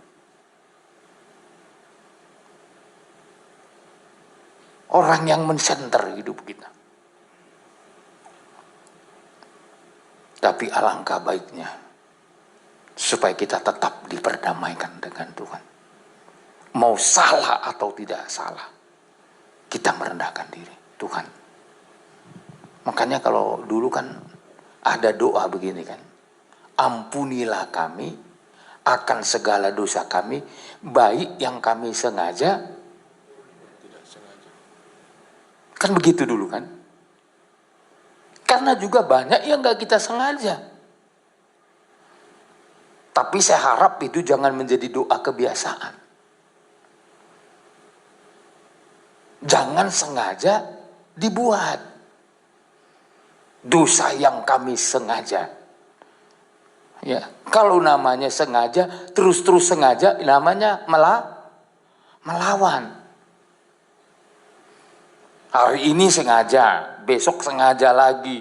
Orang yang mensenter hidup kita. Tapi alangkah baiknya supaya kita tetap diperdamaikan dengan Tuhan. Mau salah atau tidak salah, kita merendahkan diri. Tuhan. Makanya kalau dulu kan ada doa begini kan. Ampunilah kami akan segala dosa kami, baik yang kami sengaja. Kan begitu dulu kan. Karena juga banyak yang gak kita sengaja. Tapi saya harap itu jangan menjadi doa kebiasaan. Jangan sengaja dibuat. Dosa yang kami sengaja. Ya, kalau namanya sengaja, terus-terus sengaja, namanya melawan. Hari ini sengaja, besok sengaja lagi,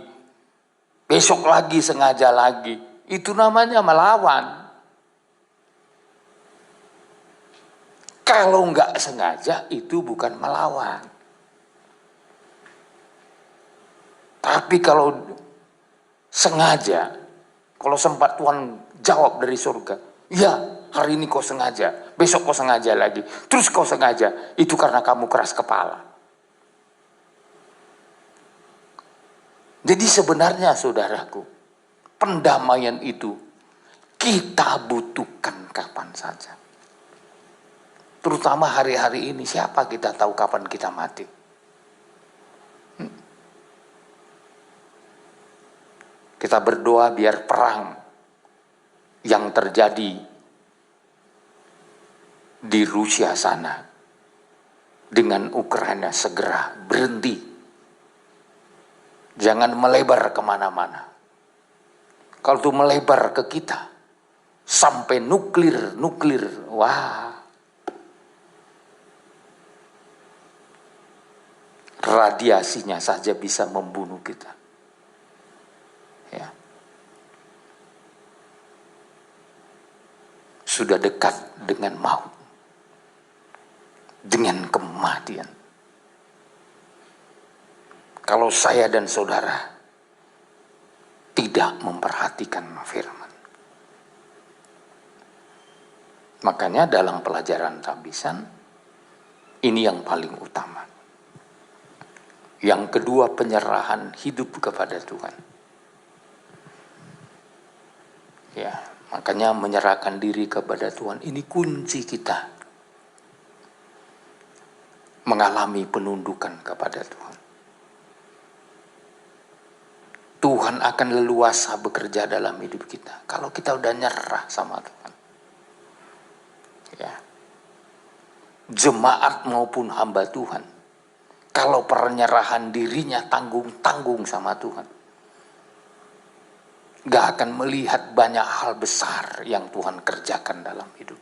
besok lagi sengaja lagi. Itu namanya melawan. Kalau nggak sengaja itu bukan melawan. Tapi kalau sengaja, kalau sempat Tuhan jawab dari surga, ya hari ini kau sengaja, besok kau sengaja lagi, terus kau sengaja, itu karena kamu keras kepala. Jadi sebenarnya saudaraku, pendamaian itu kita butuhkan kapan saja. Terutama hari-hari ini, siapa kita tahu kapan kita mati. Kita berdoa biar perang yang terjadi di Rusia sana dengan Ukraina segera berhenti. Jangan melebar kemana-mana. Kalau itu melebar ke kita, sampai nuklir, wah. Radiasinya saja bisa membunuh kita. Ya. Sudah dekat dengan maut. Dengan kematian. Kalau saya dan saudara tidak memperhatikan firman. Makanya dalam pelajaran tabisan, ini yang paling utama. Yang kedua, penyerahan hidup kepada Tuhan. Ya, makanya menyerahkan diri kepada Tuhan ini kunci kita mengalami penundukan kepada Tuhan. Tuhan akan leluasa bekerja dalam hidup kita kalau kita udah nyerah sama Tuhan. Ya. Jemaat maupun hamba Tuhan, kalau penyerahan dirinya tanggung-tanggung sama Tuhan, gak akan melihat banyak hal besar yang Tuhan kerjakan dalam hidup.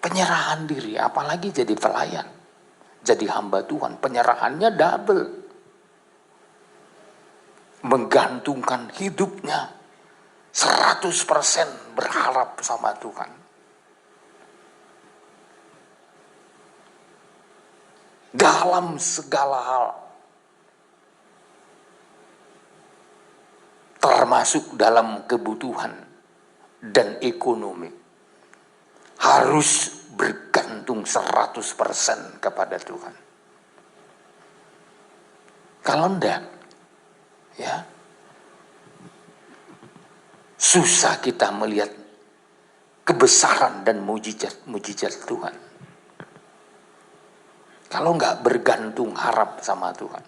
Penyerahan diri, apalagi jadi pelayan, jadi hamba Tuhan, penyerahannya double. Menggantungkan hidupnya 100% berharap sama Tuhan. Dalam segala hal, termasuk dalam kebutuhan dan ekonomi, harus bergantung 100% kepada Tuhan. Kalau enggak, ya, susah kita melihat kebesaran dan mujizat Tuhan. Kalau enggak bergantung harap sama Tuhan,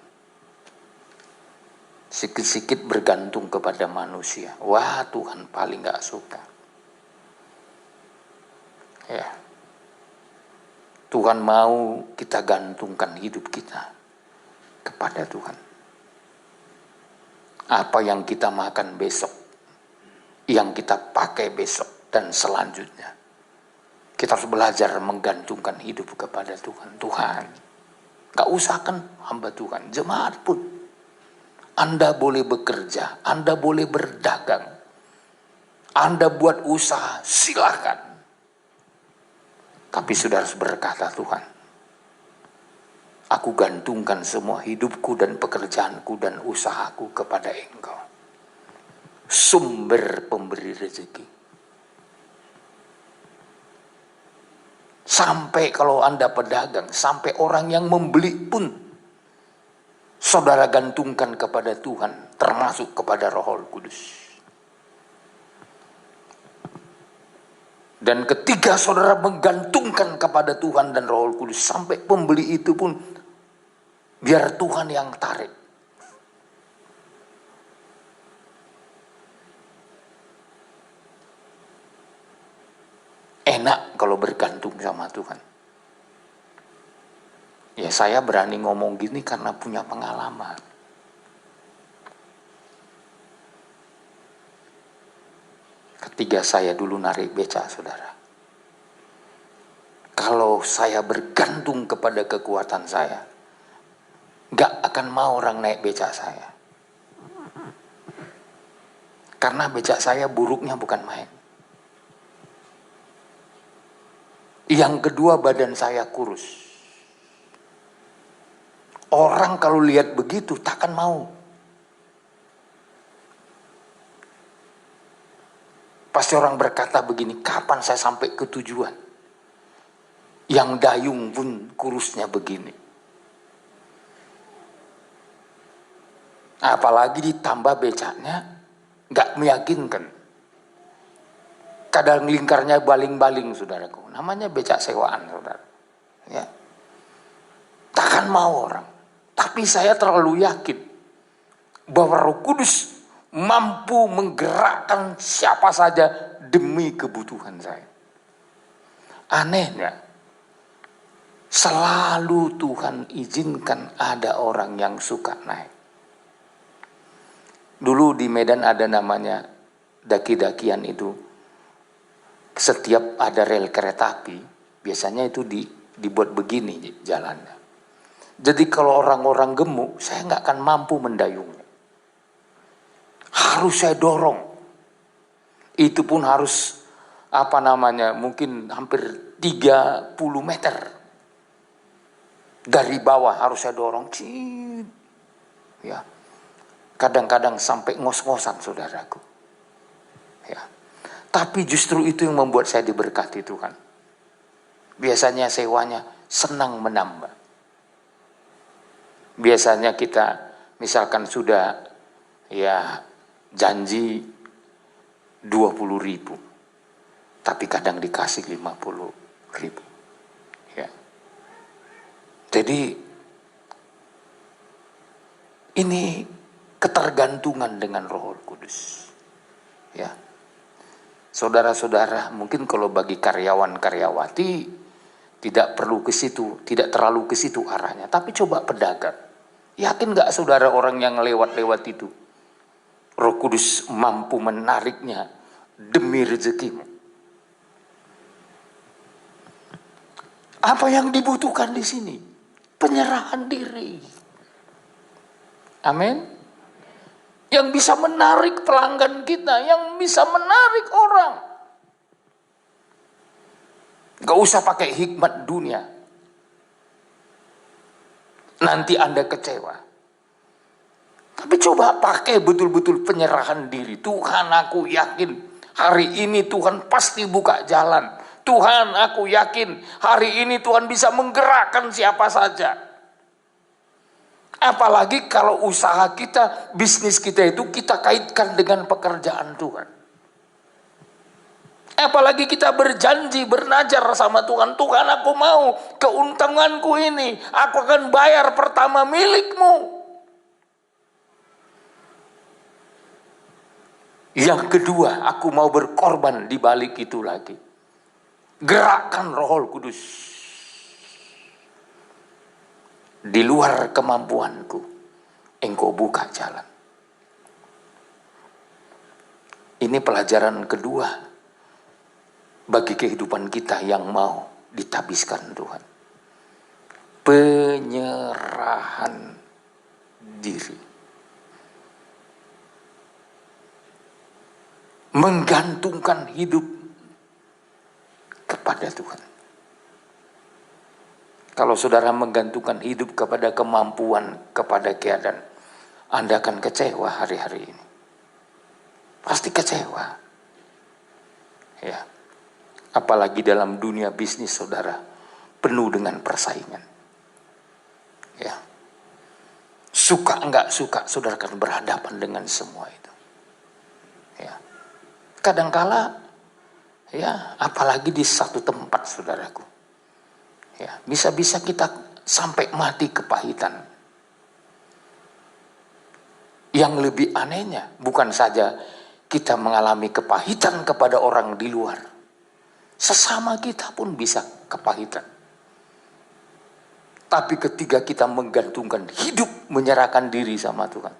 sikit-sikit bergantung kepada manusia, wah Tuhan paling enggak suka. Ya, Tuhan mau kita gantungkan hidup kita kepada Tuhan. Apa yang kita makan besok, yang kita pakai besok dan selanjutnya, kita harus belajar menggantungkan hidup kepada Tuhan. Tuhan, gak usah kan hamba Tuhan, jemaat pun, Anda boleh bekerja, Anda boleh berdagang, Anda buat usaha, silakan. Tapi sudah harus berkata, Tuhan, aku gantungkan semua hidupku dan pekerjaanku dan usahaku kepada Engkau, sumber pemberi rezeki. Sampai kalau Anda pedagang, sampai orang yang membeli pun, saudara gantungkan kepada Tuhan, termasuk kepada Roh Kudus. Dan ketika saudara menggantungkan kepada Tuhan dan Roh Kudus, sampai pembeli itu pun biar Tuhan yang tarik. Enak kalau bergantung sama Tuhan. Ya, saya berani ngomong gini karena punya pengalaman. Ketika saya dulu narik beca, saudara, kalau saya bergantung kepada kekuatan saya, gak akan mau orang naik becak saya. Karena becak saya buruknya bukan main. Yang kedua, badan saya kurus. Orang kalau lihat begitu takkan mau. Pasti orang berkata begini, kapan saya sampai ke tujuan? Yang dayung pun kurusnya begini. Apalagi ditambah becaknya, gak meyakinkan. Kadang lingkarnya baling-baling, saudaraku. Namanya becak sewaan, saudara. Ya. Takkan mau orang. Tapi saya terlalu yakin bahwa Roh Kudus mampu menggerakkan siapa saja demi kebutuhan saya. Anehnya, selalu Tuhan izinkan ada orang yang suka naik. Dulu di Medan ada namanya daki-dakian itu. Setiap ada rel kereta api, biasanya itu dibuat begini jalannya. Jadi kalau orang-orang gemuk, saya nggak akan mampu mendayungnya. Harus saya dorong. Itu pun harus mungkin hampir 30 meter. Dari bawah harus saya dorong. Ya. Kadang-kadang sampai ngos-ngosan, saudaraku. Ya. Tapi justru itu yang membuat saya diberkati Tuhan. Biasanya sewanya senang menambah. Biasanya kita misalkan sudah ya janji 20.000, tapi kadang dikasih 50.000. Ya. Jadi ini ketergantungan dengan Roh Kudus. Ya. Saudara-saudara, mungkin kalau bagi karyawan-karyawati tidak perlu ke situ, tidak terlalu ke situ arahnya. Tapi coba pedagang. Yakin nggak saudara orang yang lewat-lewat itu, Roh Kudus mampu menariknya demi rezekimu? Apa yang dibutuhkan di sini? Penyerahan diri. Amin. Yang bisa menarik pelanggan kita, yang bisa menarik orang. Gak usah pakai hikmat dunia. Nanti Anda kecewa. Tapi coba pakai betul-betul penyerahan diri. Tuhan, aku yakin hari ini Tuhan pasti buka jalan. Tuhan, aku yakin hari ini Tuhan bisa menggerakkan siapa saja. Apalagi kalau usaha kita, bisnis kita itu kita kaitkan dengan pekerjaan Tuhan. Apalagi kita berjanji, bernajar sama Tuhan. Tuhan, aku mau keuntunganku ini, aku akan bayar pertama milikmu. Yang kedua, aku mau berkorban di balik itu lagi. Gerakkan Roh Kudus. Di luar kemampuanku, Engkau buka jalan. Ini pelajaran kedua bagi kehidupan kita yang mau ditabiskan Tuhan. Penyerahan diri. Menggantungkan hidup kepada Tuhan. Kalau saudara menggantungkan hidup kepada kemampuan, kepada keadaan, Anda akan kecewa hari-hari ini. Pasti kecewa. Ya. Apalagi dalam dunia bisnis saudara, penuh dengan persaingan. Ya. Suka enggak suka, saudara akan berhadapan dengan semua itu. Ya. Kadangkala, ya, apalagi di satu tempat saudaraku. Ya, bisa-bisa kita sampai mati kepahitan. Yang lebih anehnya, bukan saja kita mengalami kepahitan kepada orang di luar, sesama kita pun bisa kepahitan. Tapi ketika kita menggantungkan hidup, menyerahkan diri sama Tuhan,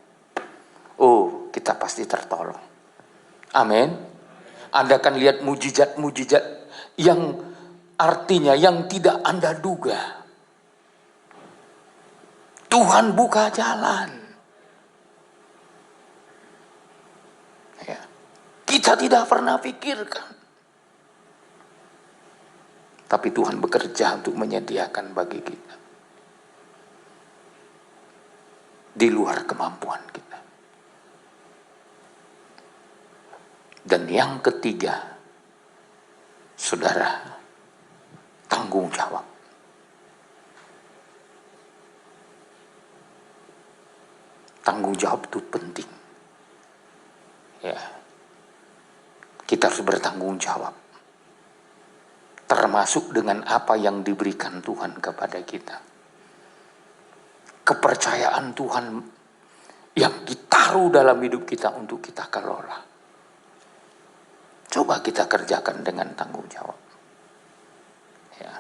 oh, kita pasti tertolong. Amin. Anda akan lihat mujizat-mujizat yang artinya yang tidak Anda duga. Tuhan buka jalan. Ya. Kita tidak pernah pikirkan. Tapi Tuhan bekerja untuk menyediakan bagi kita. Di luar kemampuan kita. Dan yang ketiga, saudara, tanggung jawab. Tanggung jawab itu penting. Ya. Kita harus bertanggung jawab. Termasuk dengan apa yang diberikan Tuhan kepada kita. Kepercayaan Tuhan yang ditaruh dalam hidup kita untuk kita kelola. Coba kita kerjakan dengan tanggung jawab. Ya,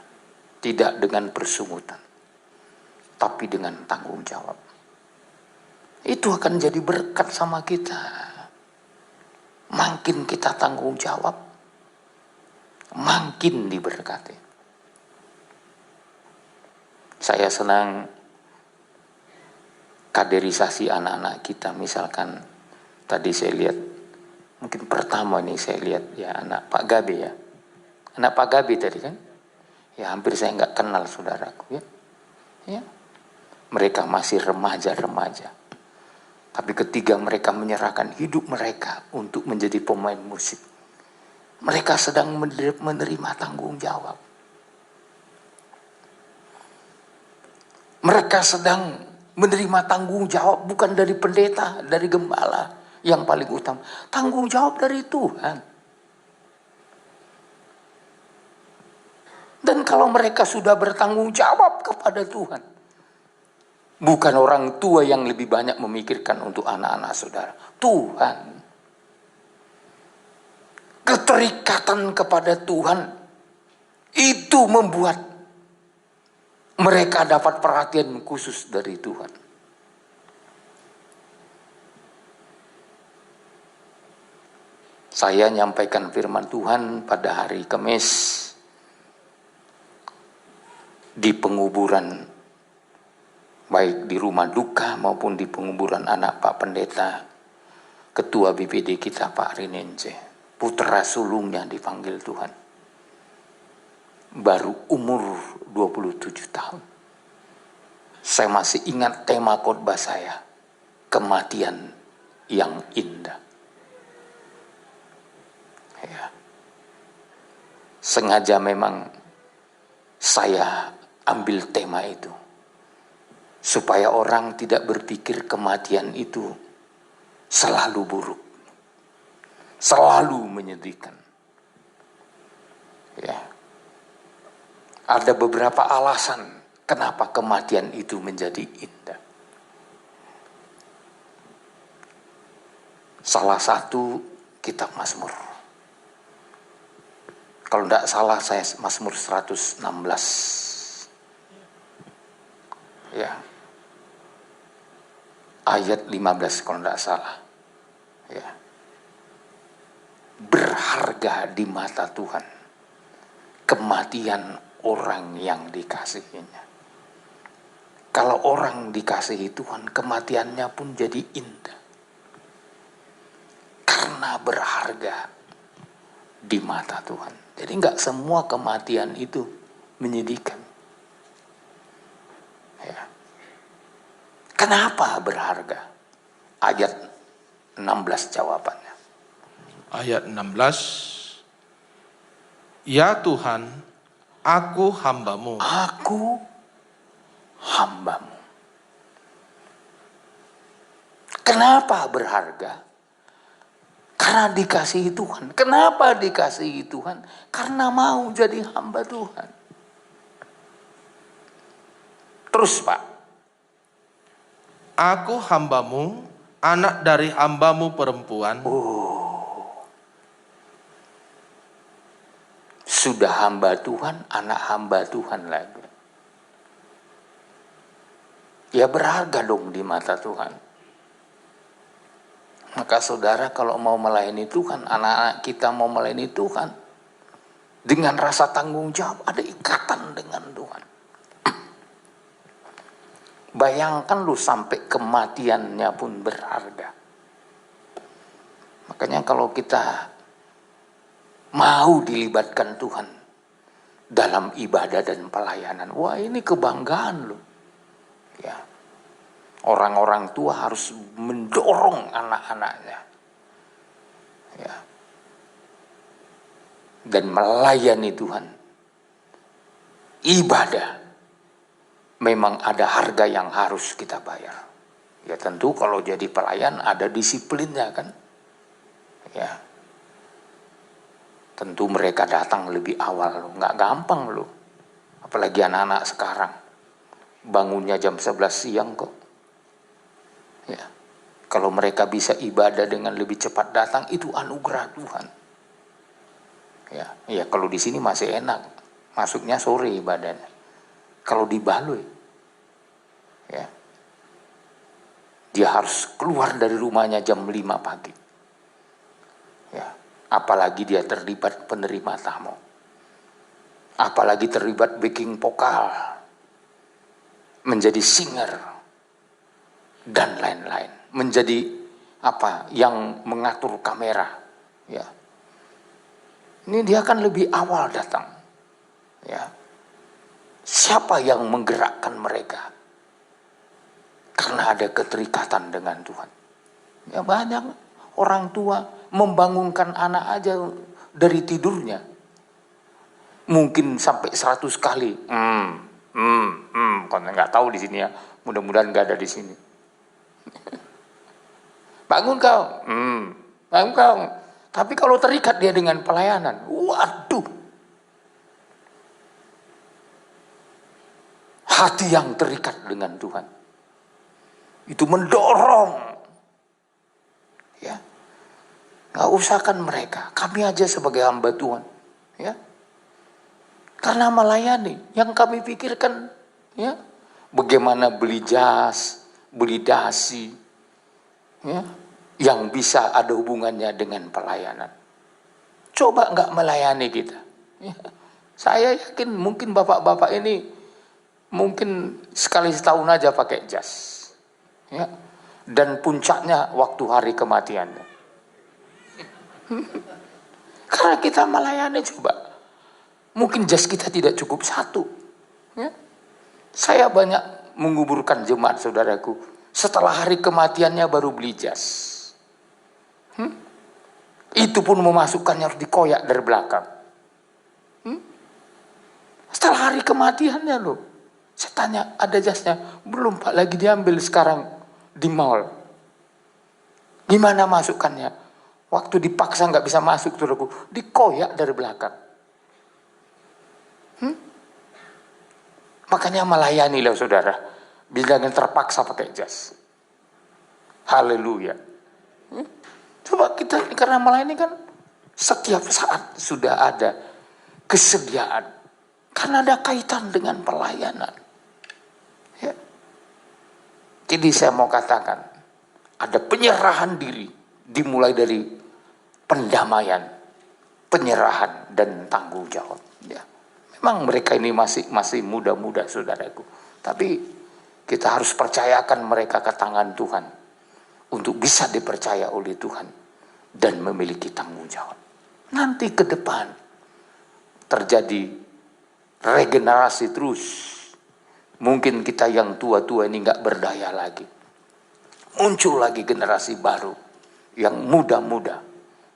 tidak dengan persungutan, tapi dengan tanggung jawab. Itu akan jadi berkat sama kita. Makin kita tanggung jawab, makin diberkati. Saya senang kaderisasi anak-anak kita. Misalkan tadi saya lihat, mungkin pertama ini saya lihat ya anak Pak Gabe ya. Anak Pak Gabe tadi kan. Ya hampir saya nggak kenal saudaraku ya. Ya. Mereka masih remaja-remaja. Tapi ketika mereka menyerahkan hidup mereka untuk menjadi pemain musik, mereka sedang menerima tanggung jawab. Mereka sedang menerima tanggung jawab bukan dari pendeta, dari gembala yang paling utama. Tanggung jawab dari Tuhan. Dan kalau mereka sudah bertanggung jawab kepada Tuhan, bukan orang tua yang lebih banyak memikirkan untuk anak-anak saudara, Tuhan. Keterikatan kepada Tuhan itu membuat mereka dapat perhatian khusus dari Tuhan. Saya nyampaikan firman Tuhan pada hari Kamis di penguburan, baik di rumah duka maupun di penguburan anak Pak Pendeta, Ketua BPD kita Pak Rinenje. Putra sulungnya dipanggil Tuhan. Baru umur 27 tahun. Saya masih ingat tema khotbah saya, kematian yang indah. Ya. Sengaja memang saya ambil tema itu supaya orang tidak berpikir kematian itu selalu buruk, selalu menyedihkan. Ya. Ada beberapa alasan kenapa kematian itu menjadi indah. Salah satu kitab Mazmur. Kalau tidak salah saya Mazmur 116. Ya. Ayat 15 kalau tidak salah. Ya. Berharga di mata Tuhan kematian orang yang dikasihinya. Kalau orang dikasihi Tuhan, kematiannya pun jadi indah. Karena berharga di mata Tuhan. Jadi enggak semua kematian itu menyedihkan. Ya. Kenapa berharga? Ayat 16 jawabannya. Ayat 16. Ya Tuhan, aku hambamu. Aku hambamu. Kenapa berharga? Karena dikasihi Tuhan. Kenapa dikasihi Tuhan? Karena mau jadi hamba Tuhan. Terus Pak. Aku hambamu, anak dari hambamu perempuan. Sudah hamba Tuhan, anak hamba Tuhan lagi. Ya berharga dong di mata Tuhan. Maka saudara kalau mau melayani Tuhan, anak-anak kita mau melayani Tuhan, dengan rasa tanggung jawab, ada ikatan dengan Tuhan. Bayangkan lu sampai kematiannya pun berharga. Makanya kalau kita mau dilibatkan Tuhan dalam ibadah dan pelayanan, wah ini kebanggaan lu. Ya. Orang-orang tua harus mendorong anak-anaknya. Ya. Dan melayani Tuhan. Ibadah. Memang ada harga yang harus kita bayar. Ya tentu kalau jadi pelayan ada disiplinnya kan. Ya. Tentu mereka datang lebih awal. Nggak gampang loh. Apalagi anak-anak sekarang. Bangunnya jam 11 siang kok. Ya, kalau mereka bisa ibadah dengan lebih cepat datang, itu anugerah Tuhan. Ya, kalau di sini masih enak, masuknya sore ibadahnya. Kalau di Baloi, ya, dia harus keluar dari rumahnya jam 5 pagi. Ya, apalagi dia terlibat penerima tamu, apalagi terlibat backing vokal, menjadi singer. Dan lain-lain, menjadi apa yang mengatur kamera, ya. Ini dia kan lebih awal datang, ya. Siapa yang menggerakkan mereka? Karena ada keterikatan dengan Tuhan. Ya banyak orang tua membangunkan anak aja dari tidurnya, mungkin sampai 100 kali. Kalau nggak tahu di sini ya, mudah-mudahan nggak ada di sini. Bangun kau, bangun kau. Tapi kalau terikat dia dengan pelayanan, waduh, hati yang terikat dengan Tuhan. Itu mendorong. Ya. Nggak usahkan mereka, kami aja sebagai hamba Tuhan. Ya. Karena melayani, yang kami pikirkan, ya, bagaimana beli jas, beli dasi, ya, yang bisa ada hubungannya dengan pelayanan. Coba nggak melayani kita. Ya. Saya yakin mungkin bapak-bapak ini mungkin sekali setahun aja pakai jas. Ya. Dan puncaknya waktu hari kematiannya. Karena kita melayani, coba. Mungkin jas kita tidak cukup satu. Ya. Saya banyak menguburkan jemaat saudaraku. Setelah hari kematiannya baru beli jas. Itu pun memasukkannya harus dikoyak dari belakang. Setelah hari kematiannya loh. Saya tanya, ada jasnya? Belum Pak, lagi diambil sekarang di mall. Gimana masukkannya? Waktu dipaksa nggak bisa masuk, saudaraku, dikoyak dari belakang. Makanya melayani lah saudara. Jangan terpaksa pakai jas. Haleluya. Coba kita, karena melayani kan setiap saat sudah ada kesediaan. Karena ada kaitan dengan pelayanan. Ya. Jadi saya mau katakan, ada penyerahan diri. Dimulai dari pendamaian, penyerahan, dan tanggung jawab. Ya. Memang mereka ini masih muda-muda saudaraku. Tapi kita harus percayakan mereka ke tangan Tuhan. Untuk bisa dipercaya oleh Tuhan. Dan memiliki tanggung jawab. Nanti ke depan terjadi regenerasi terus. Mungkin kita yang tua-tua ini gak berdaya lagi. Muncul lagi generasi baru. Yang muda-muda.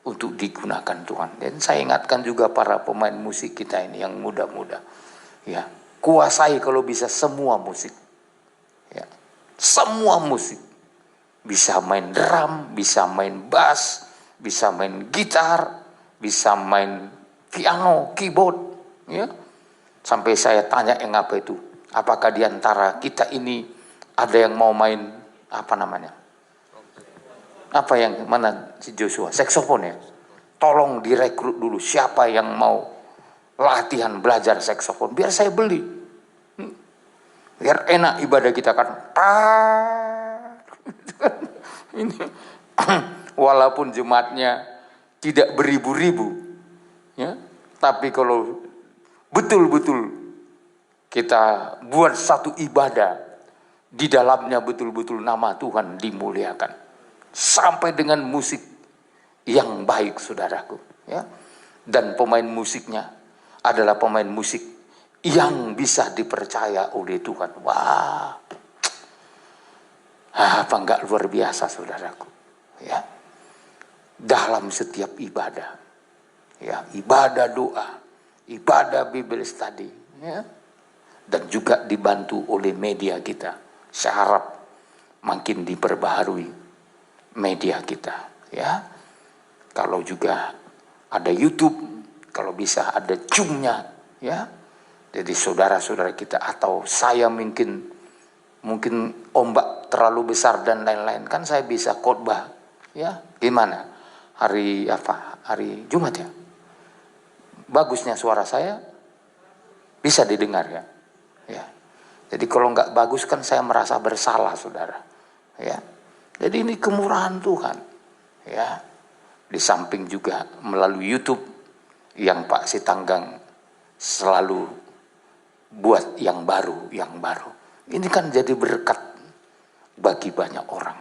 Untuk digunakan Tuhan. Dan saya ingatkan juga para pemain musik kita ini yang muda-muda. Ya, kuasai kalau bisa semua musik. Ya, semua musik. Bisa main drum, bisa main bass, bisa main gitar, bisa main piano, keyboard. Ya. Sampai saya tanya yang apa itu? Apakah di antara kita ini ada yang mau main apa namanya? Apa yang mana si Joshua? Saksofon ya. Tolong direkrut dulu siapa yang mau latihan belajar saksofon biar saya beli. Biar enak ibadah kita kan. Ini walaupun jemaatnya tidak beribu-ribu, ya, tapi kalau betul-betul kita buat satu ibadah di dalamnya betul-betul nama Tuhan dimuliakan. Sampai dengan musik yang baik saudaraku, ya. Dan pemain musiknya adalah pemain musik yang bisa dipercaya oleh Tuhan. Wah, apa enggak luar biasa saudaraku, ya. Dalam setiap ibadah, ya, ibadah doa, ibadah Bible study, ya, dan juga dibantu oleh media kita. Saya harap makin diperbaharui media kita, ya. Kalau juga ada YouTube, kalau bisa ada Zoom-nya, ya. Jadi saudara-saudara kita atau saya mungkin ombak terlalu besar dan lain-lain, kan saya bisa khotbah, ya. Gimana? Hari apa? Hari Jumat ya. Bagusnya suara saya bisa didengar ya. Ya. Jadi kalau nggak bagus kan saya merasa bersalah saudara, ya. Jadi ini kemurahan Tuhan, ya. Di samping juga melalui YouTube yang Pak Sitanggang selalu buat yang baru. Ini kan jadi berkat bagi banyak orang,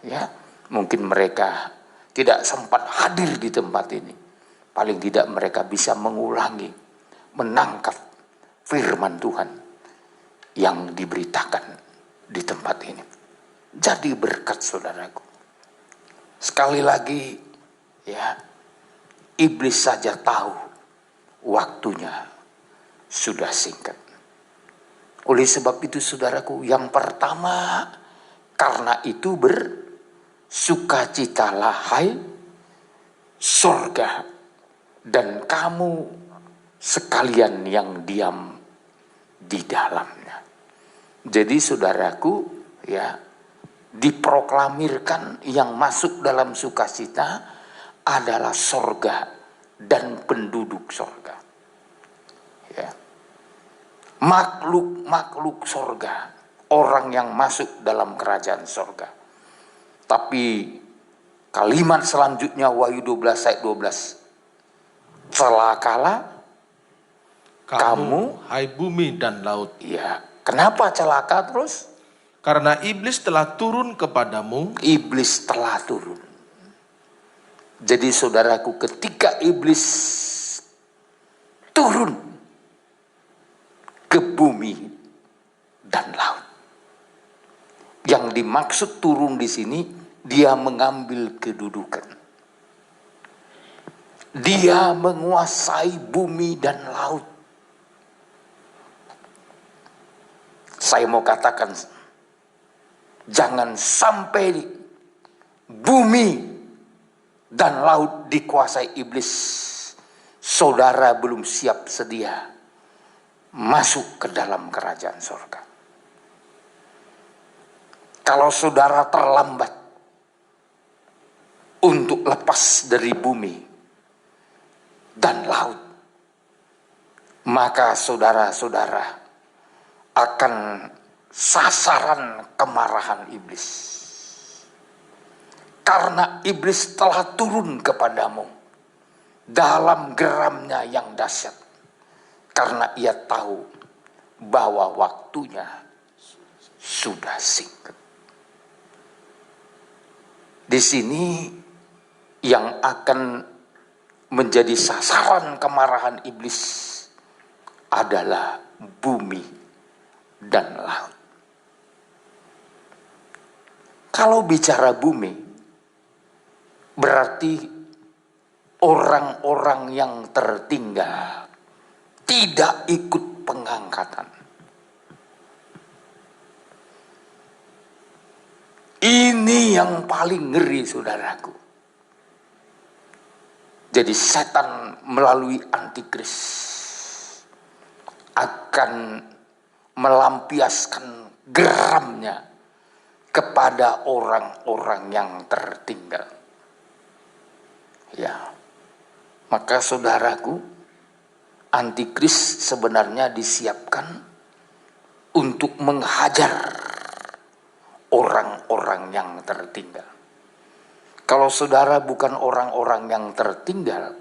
ya. Mungkin mereka tidak sempat hadir di tempat ini. Paling tidak mereka bisa mengulangi, menangkap firman Tuhan yang diberitakan di tempat ini. Jadi berkat saudaraku. Sekali lagi, ya, iblis saja tahu waktunya sudah singkat. Oleh sebab itu saudaraku, yang pertama, karena itu bersukacitalah hai surga dan kamu sekalian yang diam di dalamnya. Jadi saudaraku, ya, diproklamirkan yang masuk dalam sukacita adalah sorga dan penduduk sorga. Ya. Makhluk sorga, orang yang masuk dalam kerajaan sorga. Tapi kalimat selanjutnya Wahyu 12 ayat 12. Celakalah kamu, hai bumi dan laut. Ya, kenapa celaka terus? Karena iblis telah turun kepadamu. Iblis telah turun. Jadi saudaraku, ketika iblis turun ke bumi dan laut, yang dimaksud turun di sini, dia mengambil kedudukan. Dia menguasai bumi dan laut. Saya mau katakan, jangan sampai bumi dan laut dikuasai iblis. Saudara belum siap sedia masuk ke dalam kerajaan surga. Kalau saudara terlambat untuk lepas dari bumi dan laut, maka saudara-saudara akan sasaran kemarahan iblis. Karena iblis telah turun kepadamu dalam geramnya yang dahsyat. Karena ia tahu bahwa waktunya sudah singkat. Di sini yang akan menjadi sasaran kemarahan iblis adalah bumi dan laut. Kalau bicara bumi, berarti orang-orang yang tertinggal tidak ikut pengangkatan. Ini yang paling ngeri, saudaraku. Jadi setan melalui antikris akan melampiaskan geramnya kepada orang-orang yang tertinggal. Ya, maka saudaraku, antikris sebenarnya disiapkan untuk menghajar orang-orang yang tertinggal. Kalau saudara bukan orang-orang yang tertinggal,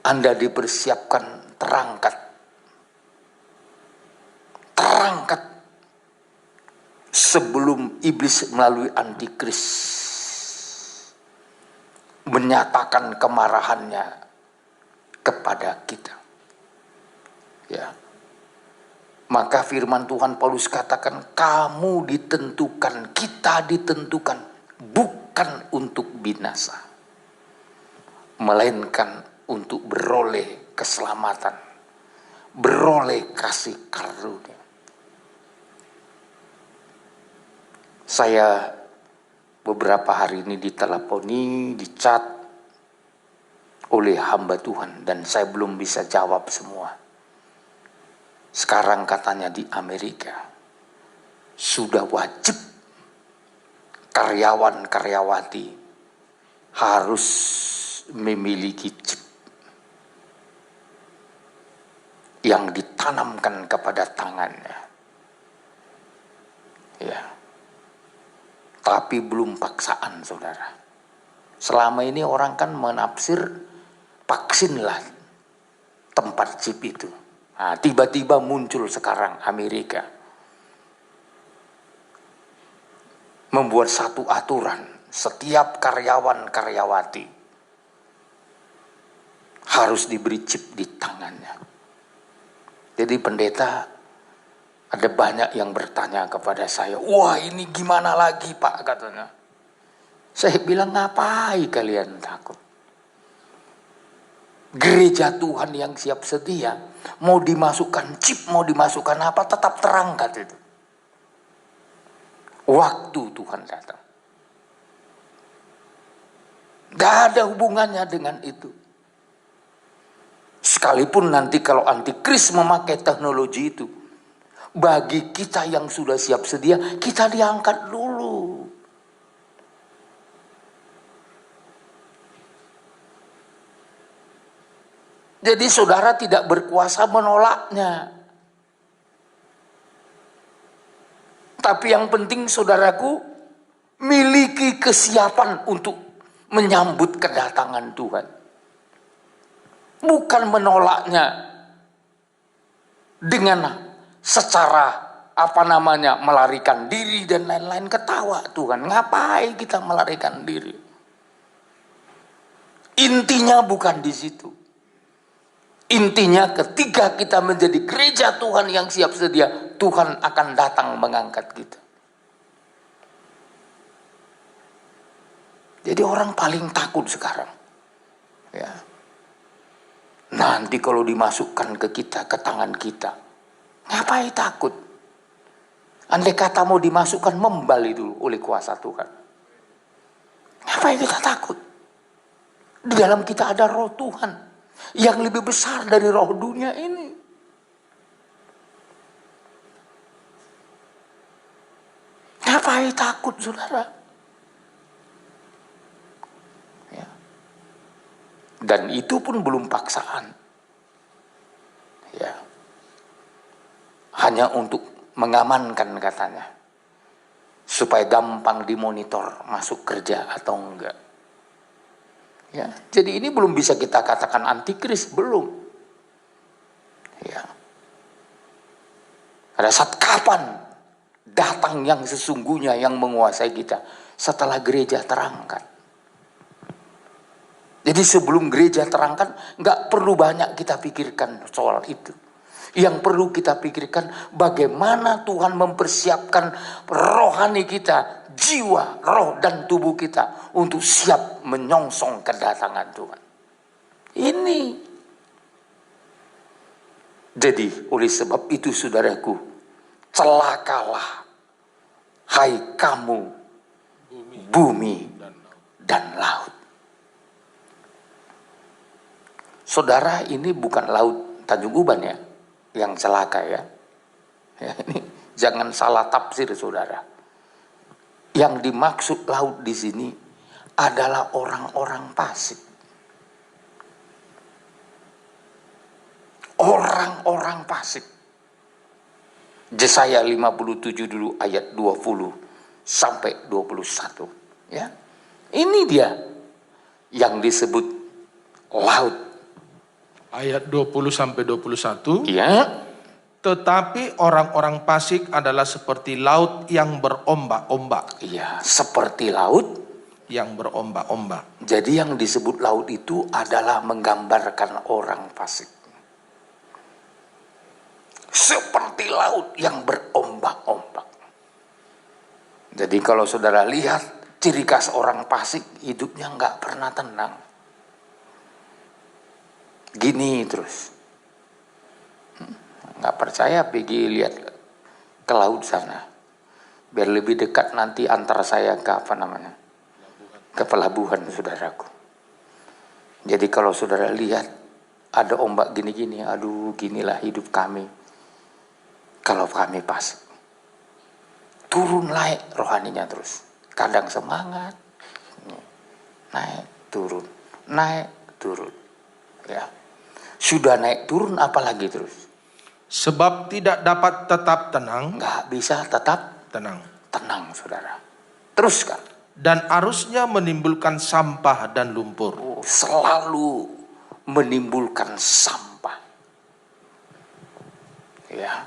Anda dipersiapkan terangkat sebelum iblis melalui antikris menyatakan kemarahannya kepada kita. Ya. Maka firman Tuhan Paulus katakan, kamu ditentukan, kita ditentukan bukan untuk binasa, melainkan untuk beroleh keselamatan, beroleh kasih karunia. Saya beberapa hari ini diteleponi, dicat oleh hamba Tuhan dan saya belum bisa jawab semua. Sekarang katanya di Amerika sudah wajib karyawan-karyawati harus memiliki chip yang ditanamkan kepada tangannya. Ya. Tapi belum paksaan, saudara. Selama ini orang kan menafsir vaksinlah tempat chip itu. Nah, tiba-tiba muncul sekarang Amerika membuat satu aturan, setiap karyawan-karyawati harus diberi chip di tangannya. Jadi pendeta, ada banyak yang bertanya kepada saya, wah ini gimana lagi Pak, katanya. Saya bilang, ngapain kalian takut? Gereja Tuhan yang siap sedia, mau dimasukkan chip, mau dimasukkan apa, tetap terangkat itu. Waktu Tuhan datang. Gak ada hubungannya dengan itu. Sekalipun nanti kalau antikris memakai teknologi itu, Bagi kita yang sudah siap sedia, kita diangkat dulu. Jadi saudara tidak berkuasa menolaknya. Tapi yang penting saudaraku miliki kesiapan untuk menyambut kedatangan Tuhan. Bukan menolaknya dengan secara melarikan diri dan lain-lain. Ketawa Tuhan, ngapain kita melarikan diri? Intinya bukan di situ. Intinya ketika kita menjadi gereja Tuhan yang siap sedia, Tuhan akan datang mengangkat kita. Jadi orang paling takut sekarang, ya, nanti kalau dimasukkan ke kita, ke tangan kita, ngapain takut? Andai kata mau dimasukkan, membali dulu oleh kuasa Tuhan. Ngapain kita takut? Di dalam kita ada roh Tuhan yang lebih besar dari roh dunia ini. Ngapain takut, saudara? Ya. Dan itu pun belum paksaan. Ya. Hanya untuk mengamankan katanya. Supaya gampang dimonitor masuk kerja atau enggak. Ya, jadi ini belum bisa kita katakan antikris, belum. Ya. Pada saat kapan datang yang sesungguhnya yang menguasai kita? Setelah gereja terangkat. Jadi sebelum gereja terangkat, nggak perlu banyak kita pikirkan soal itu. Yang perlu kita pikirkan bagaimana Tuhan mempersiapkan rohani kita, jiwa, roh dan tubuh kita untuk siap menyongsong kedatangan Tuhan. Ini. Jadi oleh sebab itu saudaraku, celakalah hai kamu bumi dan laut. Saudara, ini bukan laut Tanjung Uban ya yang celaka ya. Ini jangan salah tafsir saudara. Yang dimaksud laut di sini adalah orang-orang fasik. Orang-orang fasik. Yesaya 57 dulu ayat 20 sampai 21 ya. Ini dia yang disebut laut. Ayat 20 sampai 21. Ya. Tetapi orang-orang fasik adalah seperti laut yang berombak-ombak. Iya, seperti laut yang berombak-ombak. Jadi yang disebut laut itu adalah menggambarkan orang fasik. Seperti laut yang berombak-ombak. Jadi kalau saudara lihat ciri khas orang fasik, hidupnya nggak pernah tenang. Gini terus. Nggak percaya pergi lihat ke laut sana. Biar lebih dekat nanti antara saya ke ke pelabuhan saudaraku. Jadi kalau saudara lihat ada ombak gini-gini, aduh ginilah hidup kami. Kalau kami pas turun naik rohaninya terus. Kadang semangat, naik turun, naik turun. Ya. Sudah naik turun apalagi terus. Sebab tidak dapat tetap tenang. Nggak bisa tetap tenang. Tenang saudara. Teruskan. Dan arusnya menimbulkan sampah dan lumpur. Selalu menimbulkan sampah. Ya.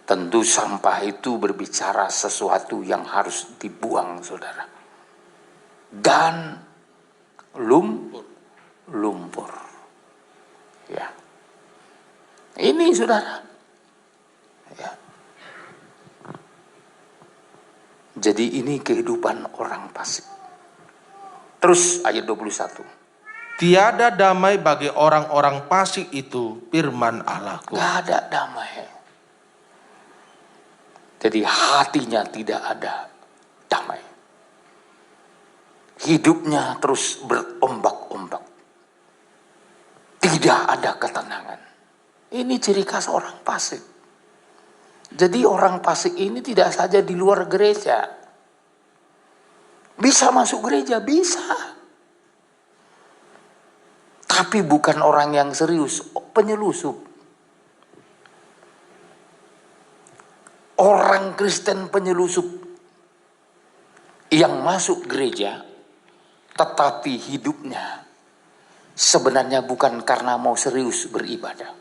Tentu sampah itu berbicara sesuatu yang harus dibuang saudara. Dan lumpur. Ya. Ini saudara. Ya. Jadi ini kehidupan orang fasik. Terus ayat 21. Tiada damai bagi orang-orang fasik itu, firman Allahku. Gak ada damai. Jadi hatinya tidak ada damai. Hidupnya terus berombak-ombak. Tidak ada ketenangan. Ini ciri khas orang fasik. Jadi orang fasik ini tidak saja di luar gereja. Bisa masuk gereja, bisa. Tapi bukan orang yang serius, penyelusup. Orang Kristen penyelusup yang masuk gereja, tetapi hidupnya sebenarnya bukan karena mau serius beribadah.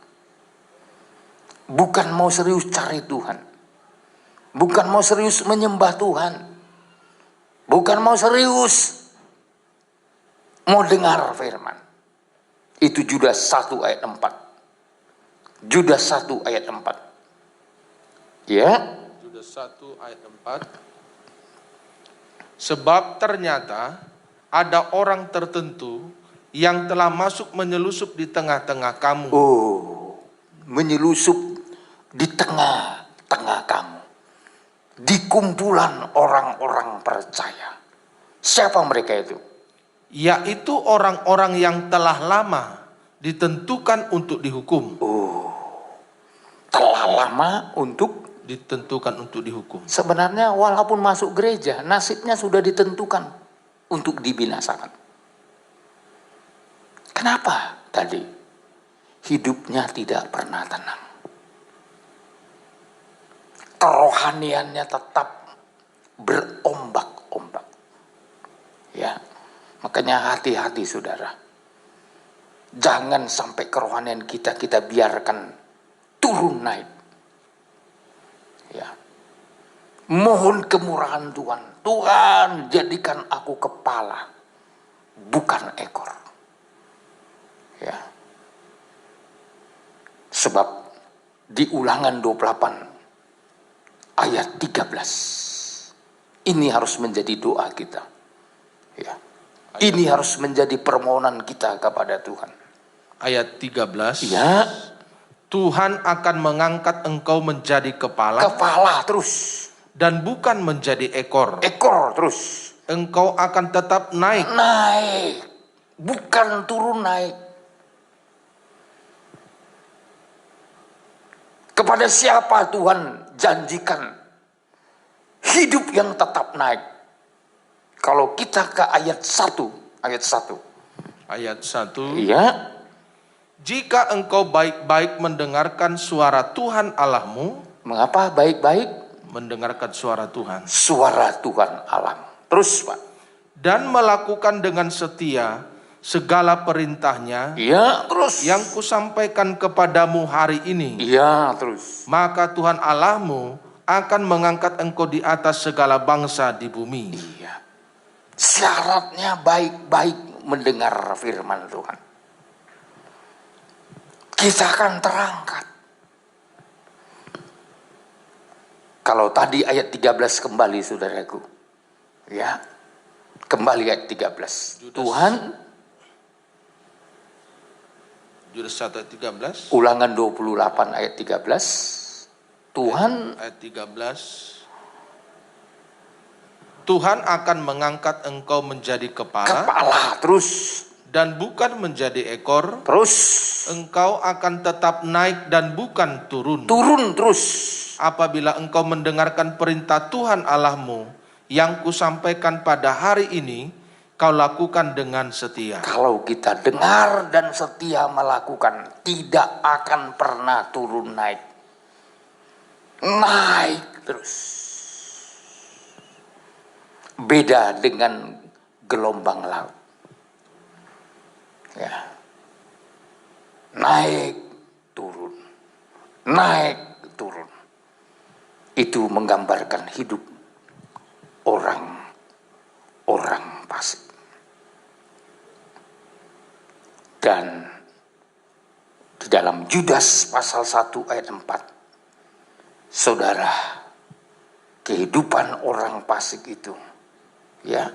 Bukan mau serius cari Tuhan. Bukan mau serius menyembah Tuhan. Bukan mau serius mau dengar firman. Itu Yudas 1 ayat 4. Yudas 1 ayat 4. Ya. Yudas 1 ayat 4. Sebab ternyata ada orang tertentu yang telah masuk menyelusup di tengah-tengah kamu. Oh, menyelusup di tengah-tengah kamu. Di kumpulan orang-orang percaya. Siapa mereka itu? Yaitu orang-orang yang telah lama ditentukan untuk dihukum. Oh, telah lama untuk Ditentukan untuk dihukum. sebenarnya walaupun masuk gereja, nasibnya sudah ditentukan untuk dibinasakan. Kenapa tadi? Hidupnya tidak pernah tenang. Kerohaniannya tetap berombak-ombak. Ya, makanya hati-hati saudara. Jangan sampai kerohanian kita biarkan turun naik. Ya. Mohon kemurahan Tuhan. Tuhan, jadikan aku kepala, bukan ekor. Ya. Sebab di Ulangan 28 ayat 13. Ini harus menjadi doa kita. Ya. Ini harus menjadi permohonan kita kepada Tuhan. Ayat 13. Ya. Tuhan akan mengangkat engkau menjadi kepala. Kepala terus. Dan bukan menjadi ekor. Ekor terus. Engkau akan tetap naik. Naik. Bukan turun naik. Kepada siapa Tuhan janjikan hidup yang tetap naik? Kalau kita ke ayat 1. Ayat 1. Ayat 1. Iya. Jika engkau baik-baik mendengarkan suara Tuhan Allahmu. Mengapa baik-baik? Mendengarkan suara Tuhan. Suara Tuhan Allah. Terus Pak. Dan melakukan dengan setia segala perintahnya. Iya terus. Yang kusampaikan kepadamu hari ini. Iya terus. Maka Tuhan Allahmu akan mengangkat engkau di atas segala bangsa di bumi. Iya. Syaratnya baik-baik mendengar firman Tuhan. Kita akan terangkat. Kalau tadi ayat 13 kembali saudaraku. Ya. Kembali ayat 13. Tuhan. Yudas 1 ayat 13. Ulangan 28 ayat 13. Tuhan. Ayat 13. Tuhan akan mengangkat engkau menjadi kepala. Kepala terus. Dan bukan menjadi ekor. Terus. Engkau akan tetap naik dan bukan turun. Turun terus. Apabila engkau mendengarkan perintah Tuhan Allahmu yang kusampaikan pada hari ini, kau lakukan dengan setia. Kalau kita dengar dan setia melakukan, tidak akan pernah turun naik. Naik terus. Beda dengan gelombang laut. Ya. Naik, turun. Naik, turun. Itu menggambarkan hidup orang fasik. Dan di dalam Yudas pasal 1 ayat 4, saudara, kehidupan orang fasik itu, ya,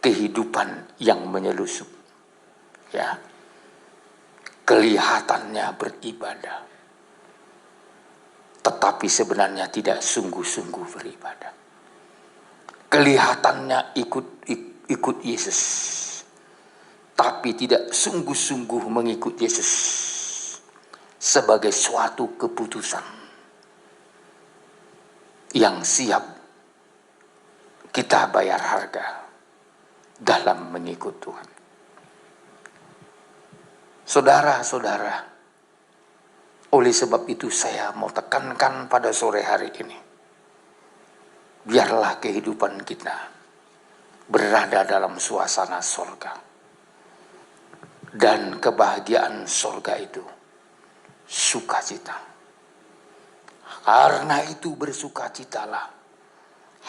kehidupan yang menyelusup. Ya, kelihatannya beribadah, tetapi sebenarnya tidak sungguh-sungguh beribadah. Kelihatannya ikut Yesus, tapi tidak sungguh-sungguh mengikut Yesus sebagai suatu keputusan. yang siap kita bayar harga dalam mengikut Tuhan. Saudara-saudara, oleh sebab itu saya mau tekankan pada sore hari ini, biarlah kehidupan kita berada dalam suasana sorga. Dan kebahagiaan sorga itu sukacita. Karena itu bersukacitalah,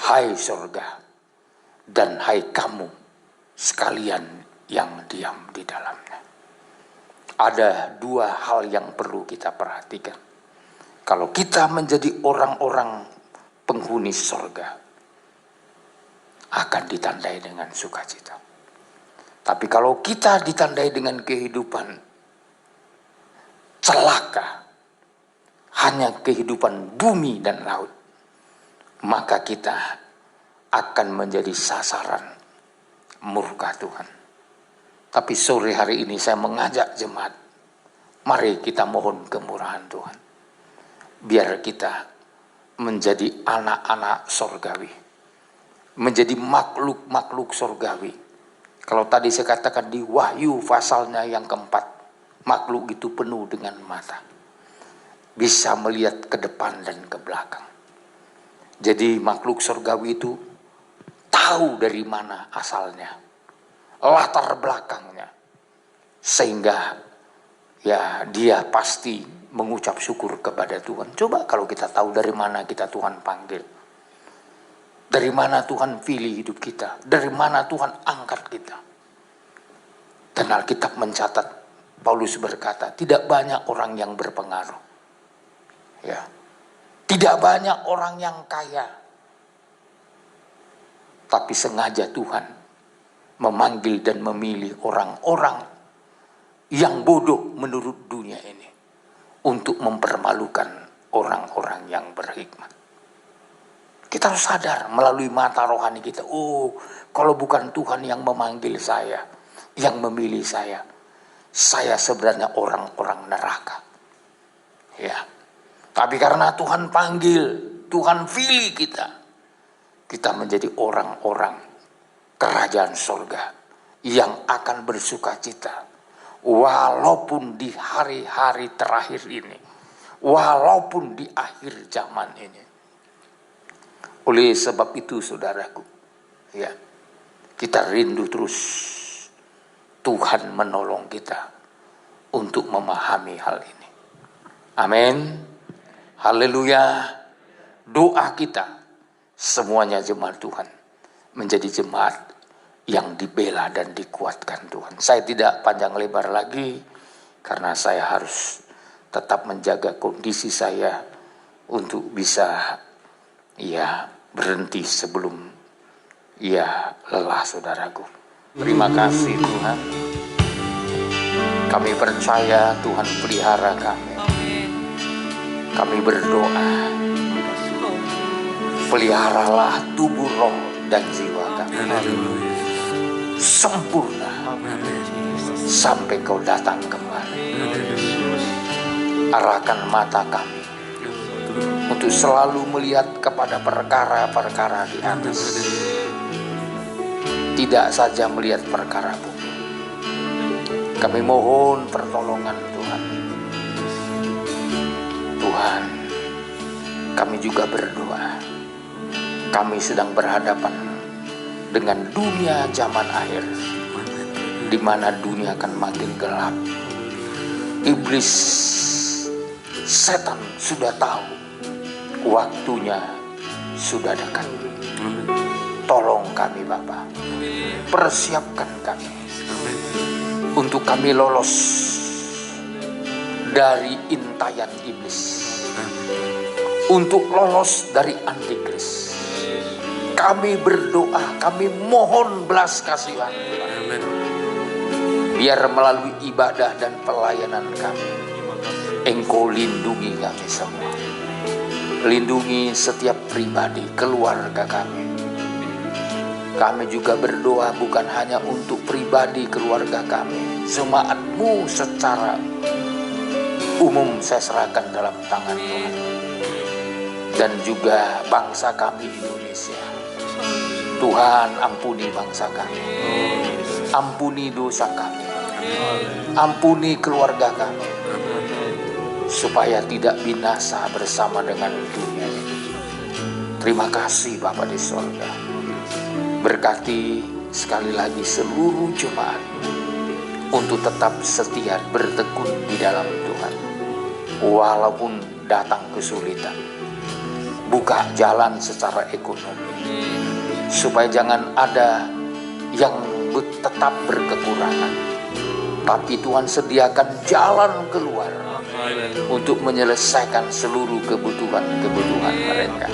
hai sorga, dan hai kamu sekalian yang diam di dalamnya. Ada dua hal yang perlu kita perhatikan. Kalau kita menjadi orang-orang penghuni sorga, akan ditandai dengan sukacita. Tapi kalau kita ditandai dengan kehidupan celaka, hanya kehidupan bumi dan laut, maka kita akan menjadi sasaran murka Tuhan. Tapi sore hari ini saya mengajak jemaat, mari kita mohon kemurahan Tuhan. Biar kita menjadi anak-anak sorgawi, menjadi makhluk-makhluk sorgawi. Kalau tadi saya katakan di Wahyu pasalnya yang keempat, makhluk itu penuh dengan mata, bisa melihat ke depan dan ke belakang. Jadi makhluk sorgawi itu tahu dari mana asalnya, latar belakangnya, sehingga ya dia pasti mengucap syukur kepada Tuhan. Coba kalau kita tahu dari mana kita Tuhan panggil, dari mana Tuhan pilih hidup kita, dari mana Tuhan angkat kita. Dan Alkitab mencatat, Paulus berkata, tidak banyak orang yang berpengaruh, ya, tidak banyak orang yang kaya, tapi sengaja Tuhan memanggil dan memilih orang-orang yang bodoh menurut dunia ini untuk mempermalukan orang-orang yang berhikmat. Kita harus sadar melalui mata rohani kita, oh, kalau bukan Tuhan yang memanggil saya, yang memilih saya sebenarnya orang-orang neraka. Ya. Tapi karena Tuhan panggil, Tuhan pilih kita menjadi orang-orang kerajaan surga yang akan bersukacita walaupun di hari-hari terakhir ini, walaupun di akhir zaman ini. Oleh sebab itu saudaraku, ya, kita rindu terus Tuhan menolong kita untuk memahami hal ini. Amin. Haleluya. Doa kita semuanya jemaat Tuhan menjadi jemaat yang dibela dan dikuatkan Tuhan. Saya tidak panjang lebar lagi karena saya harus tetap menjaga kondisi saya untuk bisa berhenti sebelum lelah saudaraku. Terima kasih Tuhan. Kami percaya Tuhan pelihara kami. Kami berdoa, peliharalah tubuh, roh, dan jiwa kami sempurna sampai Kau datang kembali. Arahkan mata kami untuk selalu melihat kepada perkara-perkara di atas, tidak saja melihat perkara bumi. Kami mohon pertolongan Tuhan. Tuhan, kami juga berdoa. Kami sedang berhadapan dengan dunia zaman akhir, di mana dunia akan makin gelap. Iblis, setan sudah tahu waktunya sudah dekat. Tolong kami Bapa, persiapkan kami untuk kami lolos dari intayan iblis, untuk lolos dari antikris. Kami berdoa, kami mohon belas kasihan Tuhan. Biar melalui ibadah dan pelayanan kami, Engkau lindungi kami semua. Lindungi setiap pribadi, keluarga kami. Kami juga berdoa bukan hanya untuk pribadi keluarga kami, jemaat-Mu secara umum saya serahkan dalam tangan Tuhan. dan juga bangsa kami Indonesia. Tuhan, ampuni bangsa kami, ampuni dosa kami, ampuni keluarga kami, supaya tidak binasa bersama dengan dunia ini. Terima kasih Bapa di sorga. Berkati sekali lagi seluruh jemaat untuk tetap setia bertekun di dalam Tuhan, walaupun datang kesulitan. Buka jalan secara ekonomi, supaya jangan ada yang tetap berkekurangan, tapi Tuhan sediakan jalan keluar untuk menyelesaikan seluruh kebutuhan mereka.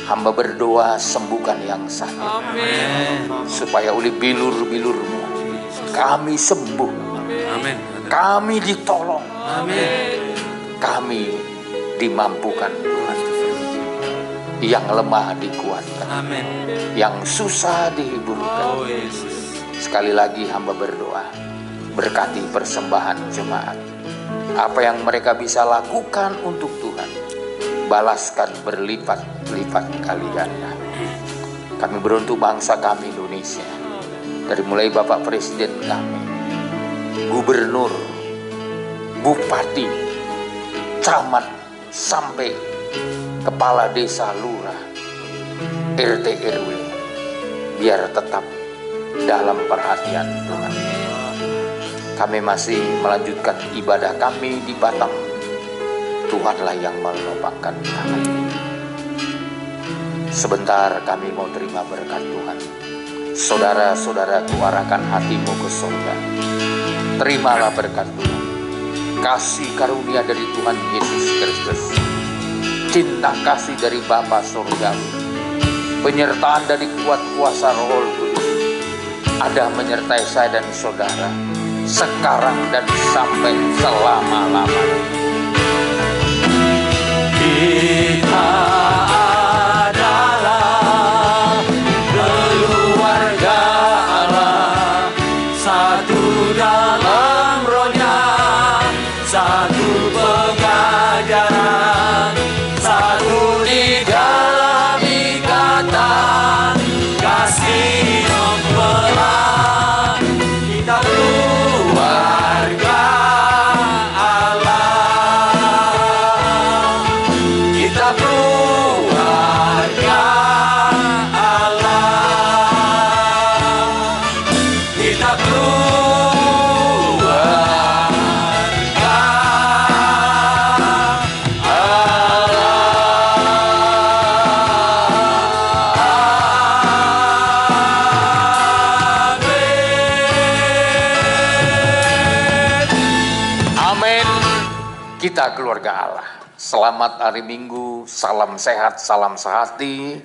Hamba berdoa, sembuhkan yang sakit, supaya oleh bilur-bilur-Mu kami sembuh, kami ditolong, kami dimampukan Tuhan. Yang lemah dikuatkan, yang susah dihiburkan. Sekali lagi hamba berdoa, berkati persembahan jemaat. Apa yang mereka bisa lakukan untuk Tuhan, balaskan berlipat-lipat kali ganda. Kami beruntuk bangsa kami Indonesia, dari mulai Bapak Presiden kami, Gubernur, Bupati, Camat, sampai Kepala Desa, Lurah, RT RW, biar tetap dalam perhatian Tuhan. Kami masih melanjutkan ibadah kami di Batam. Tuhanlah yang melopakkan tangan. Sebentar kami mau terima berkat Tuhan. Saudara-saudaraku, arahkan hatimu ke surga. Terimalah berkat Tuhan. Kasih karunia dari Tuhan Yesus Kristus, cinta kasih dari Bapa Surgawi, penyertaan dari kuat kuasa Roh Kudus ada menyertai saya dan saudara sekarang dan sampai selama-lamanya. Kita adalah keluarga Allah, satu dalam rohnya, satu pengajaran, satu di dalam ikatan kasih mempelai. Kita keluarga Allah, kita keluarga Allah, kita kita keluarga Allah. Selamat hari Minggu, salam sehat, salam sehati.